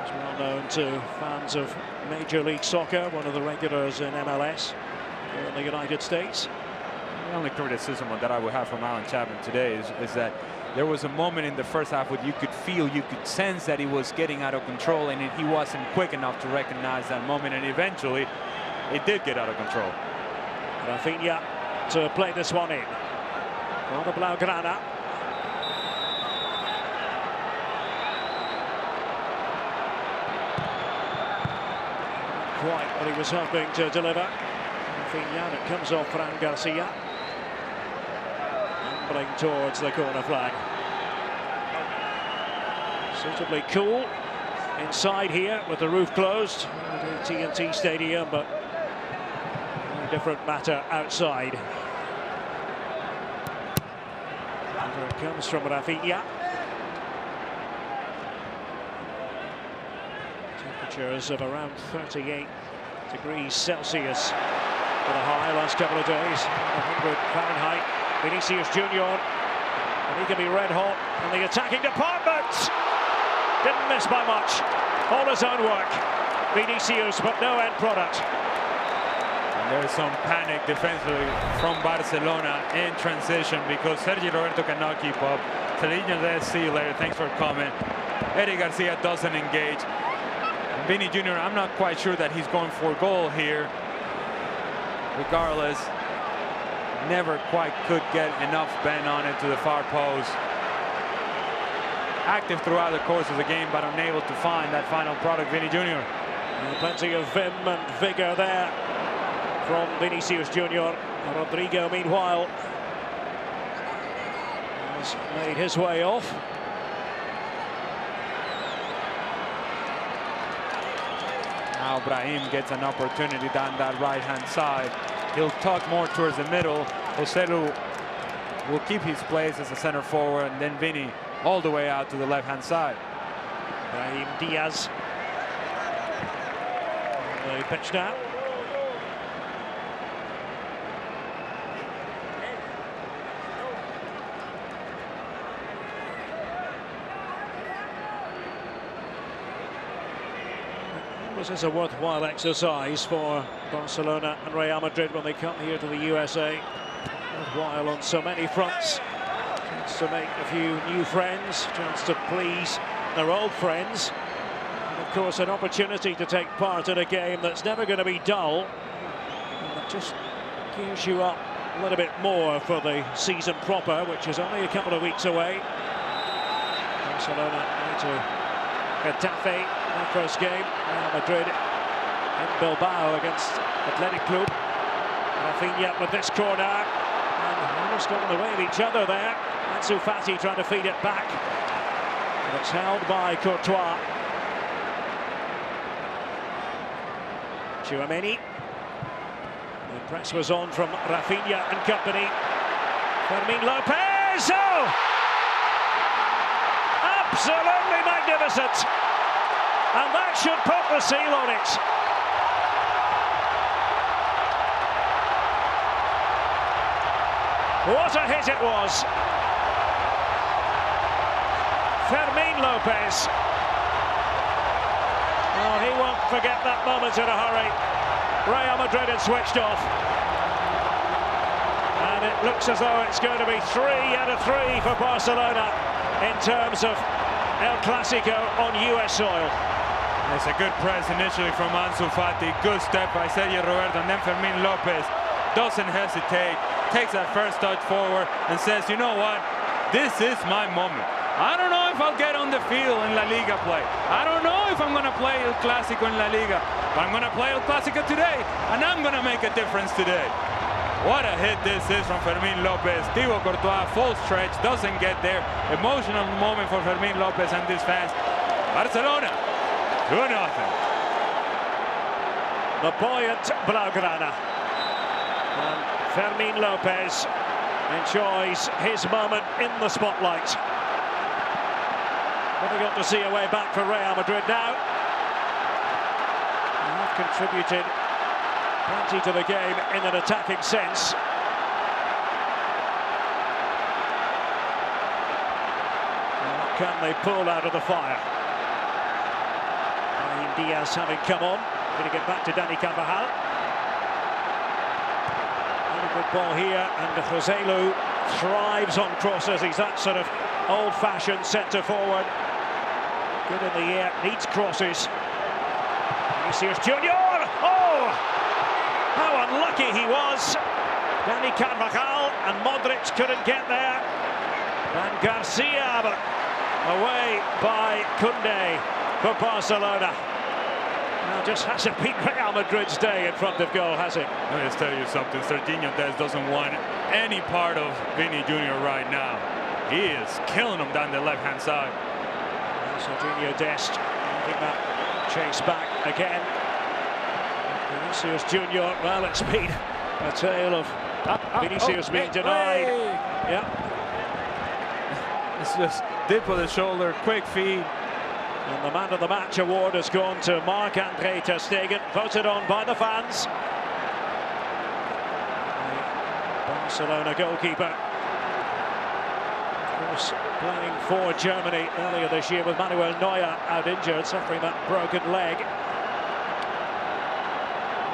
He's well known to fans of Major League Soccer, one of the regulars in MLS here in the United States. The only criticism that I would have from Alan Chapman today is that there was a moment in the first half where you could feel, you could sense that he was getting out of control, and he wasn't quick enough to recognize that moment, and eventually it did get out of control. Rafinha to play this one in for the Blaugrana. Quite what he was hoping to deliver. Rafinha, it comes off Fran Garcia. Towards the corner flag. Suitably cool inside here with the roof closed. The TNT Stadium, but a different matter outside. Here it comes from Rafinha. Temperatures of around 38 degrees Celsius for the high last couple of days. 100 Fahrenheit. Vinicius Junior, and he can be red hot in the attacking department. Didn't miss by much. All his own work. Vinicius, but no end product. And there's some panic defensively from Barcelona in transition because Sergi Roberto cannot keep up. Serginho there, see you later. Thanks for coming. Eric Garcia doesn't engage. Vini Jr., I'm not quite sure that he's going for a goal here. Regardless, never quite could get enough bend on it to the far post. Active throughout the course of the game, but unable to find that final product, Vini Jr. And plenty of vim and vigor there from Vinicius Junior. Rodrigo, meanwhile, has made his way off. Now Brahim gets an opportunity down that right-hand side. He'll tuck more towards the middle. Joselu will keep his place as a center forward, and then Vini all the way out to the left-hand side. Brahim Diaz. They pitched out. This is a worthwhile exercise for Barcelona and Real Madrid when they come here to the USA. Worthwhile on so many fronts. Chance to make a few new friends, chance to please their old friends. And of course, an opportunity to take part in a game that's never going to be dull. And that just gears you up a little bit more for the season proper, which is only a couple of weeks away. Barcelona going to Getafe, their first game. Real Madrid in Bilbao against Athletic Club. Rafinha with this corner, and almost got in the way of each other there. Ansu Fati trying to feed it back, and it's held by Courtois. Tchouaméni. The press was on from Rafinha and company. Fermin Lopez! Oh! Absolutely magnificent! And that should put the seal on it. What a hit it was! Fermin Lopez. Oh, he won't forget that moment in a hurry. Real Madrid had switched off. And it looks as though it's going to be 3 out of 3 for Barcelona in terms of El Clasico on US soil. It's a good press initially from Ansu Fati. Good step by Sergio Roberto, and then Fermin Lopez doesn't hesitate, takes that first touch forward and says, you know what, this is my moment. I don't know if I'll get on the field in La Liga play. I don't know if I'm going to play El Clásico in La Liga, but I'm going to play El Clásico today, and I'm going to make a difference today. What a hit this is from Fermin Lopez. Thibaut Courtois, full stretch, doesn't get there. Emotional moment for Fermin Lopez and his fans. Barcelona, 2-0. The buoyant Blaugrana. And Fermin Lopez enjoys his moment in the spotlight. Difficult to see a way back for Real Madrid now. They have contributed plenty to the game in an attacking sense. What can they pull out of the fire? Brahim Diaz having come on. Going to get back to Dani Carvajal. Really good ball here, and Joselu thrives on crosses. He's that sort of old-fashioned centre-forward. Good in the air, needs crosses. Vinicius Junior! Oh! How unlucky he was! Dani Carvajal and Modric couldn't get there. And Garcia, but away by Koundé for Barcelona. Now, just hasn't been Real Madrid's day in front of goal, has it? Let me just tell you something. Serginho Dest doesn't want any part of Vini Jr. right now. He is killing him down the left-hand side. Serginho Dest making that chase back again. Vinicius Junior, well, it's been a tale of Vinicius being denied. Yeah. It's just dip of the shoulder, quick feed. And the man of the match award has gone to Marc-Andre ter Stegen, voted on by the fans. The Barcelona goalkeeper, of course, playing for Germany earlier this year with Manuel Neuer out injured, suffering that broken leg.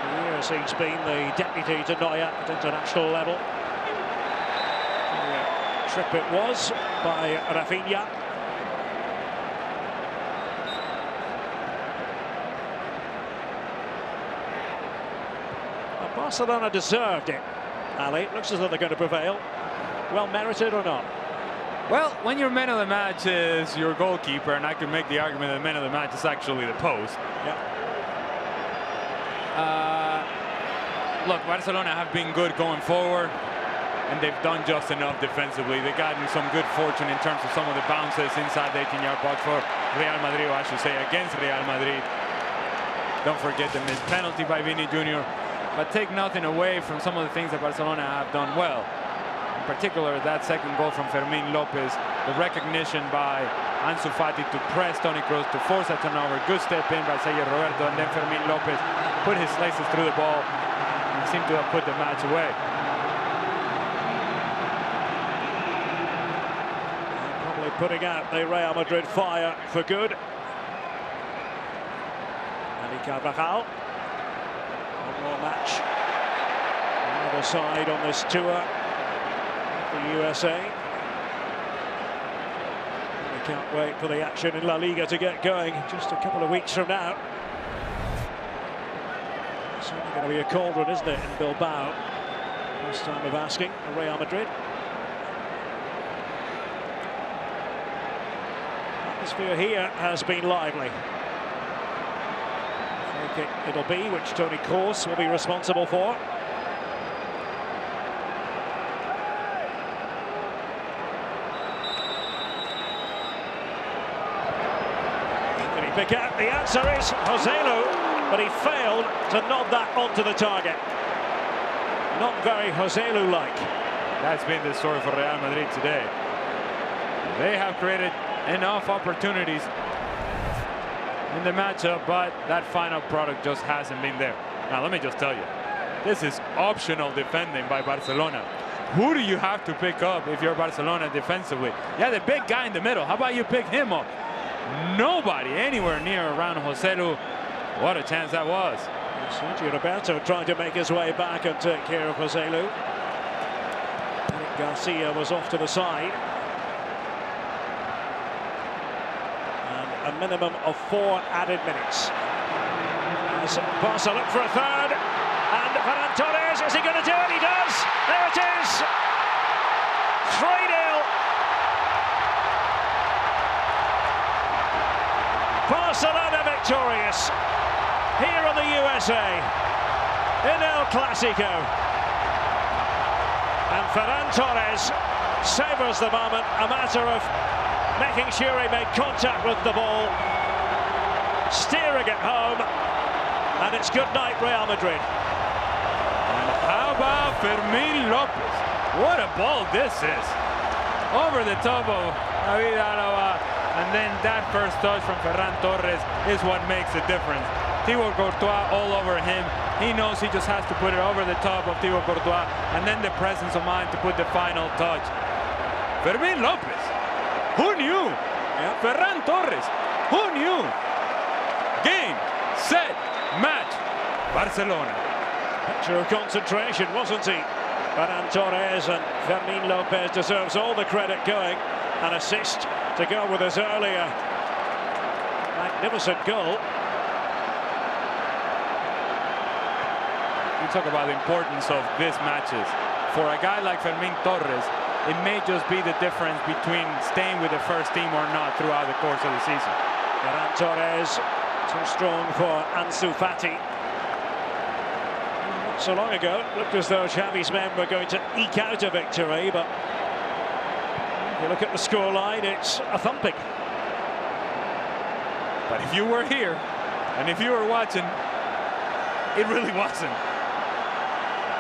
For years he's been the deputy to Neuer at international level. The trip it was by Rafinha. Well, Barcelona deserved it, Ali. Looks as though they're going to prevail. Well merited or not? Well, when your man of the match is your goalkeeper, and I could make the argument that the man of the match is actually the post. Yeah. Look, Barcelona have been good going forward, and they've done just enough defensively. They've gotten some good fortune in terms of some of the bounces inside the 18-yard box for Real Madrid, or I should say against Real Madrid. Don't forget the missed penalty by Vini Jr. But take nothing away from some of the things that Barcelona have done well. In particular, that second goal from Fermin Lopez, the recognition by Ansu Fati to press Toni Kroos, to force a turnover, good step in by Sergio Roberto, and then Fermin Lopez put his laces through the ball and seemed to have put the match away. Probably putting out the Real Madrid fire for good. Dani Carvajal. One more match. On the other side on this tour. The USA. We can't wait for the action in La Liga to get going just a couple of weeks from now. It's certainly going to be a cauldron, isn't it, in Bilbao? First time of asking for Real Madrid. Atmosphere here has been lively. Free kick it'll be, which Toni Kroos will be responsible for. Pick out. The answer is Joselu. but he failed to nod that onto the target. Not very Joselu-like. That's been the story for Real Madrid today. They have created enough opportunities in the matchup, but that final product just hasn't been there. Now, let me just tell you, this is optional defending by Barcelona. Who do you have to pick up if you're Barcelona defensively? Yeah, the big guy in the middle. How about you pick him up? Nobody anywhere near around Joselu. What a chance that was. Sergio Roberto trying to make his way back and take care of Joselu. Eric Garcia was off to the side. And a minimum of 4 added minutes. As Barca look for a third. And Ferran Torres, is he going to do it? He does! There it is! 3-0. Barcelona victorious here in the USA in El Clasico. And Ferran Torres savours the moment, a matter of making sure he made contact with the ball, steering it home, and it's good night Real Madrid. And how about Fermín López? What a ball this is! Over the top of David Alaba, and then that first touch from Ferran Torres is what makes the difference. Thibaut Courtois all over him. He knows he just has to put it over the top of Thibaut Courtois, and then the presence of mind to put the final touch. Fermín López, who knew? Yep. Ferran Torres, who knew? Game, set, match, Barcelona. Picture of concentration, wasn't he? Ferran Torres, and Fermín López deserves all the credit going. An assist to go with his earlier magnificent goal. You talk about the importance of these matches. For a guy like Fermín Torres, it may just be the difference between staying with the first team or not throughout the course of the season. Ferran Torres, too strong for Ansu Fati. Not so long ago, it looked as though Xavi's men were going to eke out a victory, but if you look at the scoreline, it's a thumping. But if you were here, and if you were watching, it really wasn't.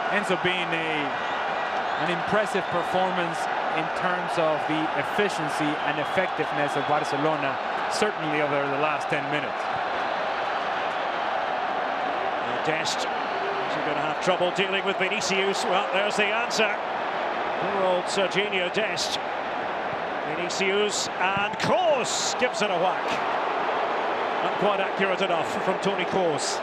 Ends up being an impressive performance in terms of the efficiency and effectiveness of Barcelona, certainly over the last 10 minutes. Dest, is he going to have trouble dealing with Vinicius? Well, there's the answer. Poor old Serginho Dest. Vinicius, and Kroos gives it a whack. Not quite accurate enough from Toni Kroos.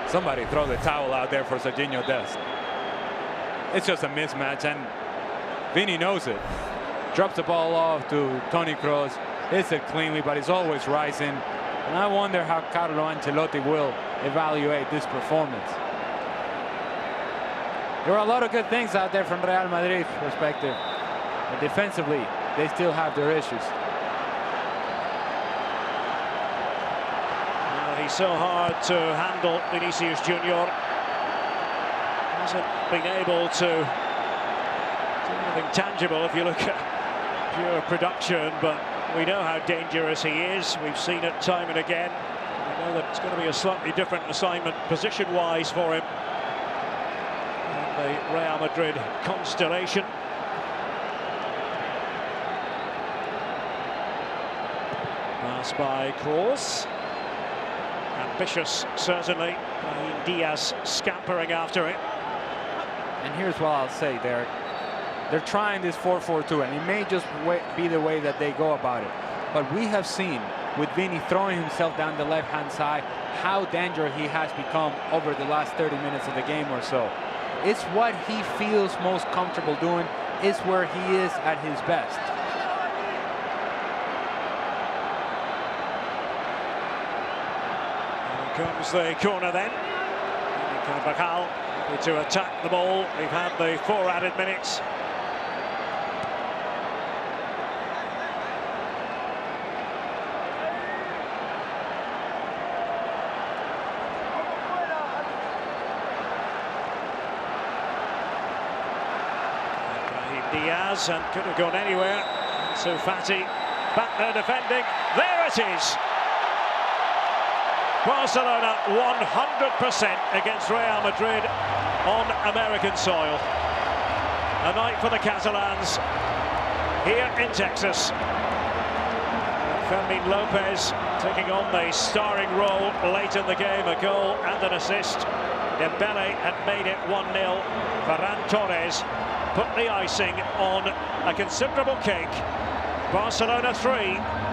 Somebody throw the towel out there for Serginho Dest. It's just a mismatch, and Vini knows it. Drops the ball off to Toni Kroos. Hits it cleanly, but he's always rising. And I wonder how Carlo Ancelotti will evaluate this performance. There are a lot of good things out there from Real Madrid's perspective, but defensively, they still have their issues. He's so hard to handle, Vinicius Junior. Hasn't been able to do anything tangible if you look at pure production, but we know how dangerous he is. We've seen it time and again. We know that it's going to be a slightly different assignment position-wise for him in the Real Madrid constellation. Pass by Kroos. Ambitious, certainly. Diaz scampering after it. And here's what I'll say, Derek. They're trying this 4-4-2, and it may just be the way that they go about it. But we have seen, with Vini throwing himself down the left-hand side, how dangerous he has become over the last 30 minutes of the game or so. It's what he feels most comfortable doing. It's where he is at his best. Comes the corner then. Carvajal to attack the ball. We've had the 4 added minutes. Diaz, and could have gone anywhere. So Fati back there defending. There it is. Barcelona 100% against Real Madrid on American soil. A night for the Catalans here in Texas. Fermin Lopez taking on the starring role late in the game, a goal and an assist. Dembele had made it 1-0. Ferran Torres put the icing on a considerable cake. Barcelona 3,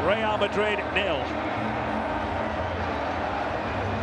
Real Madrid 0.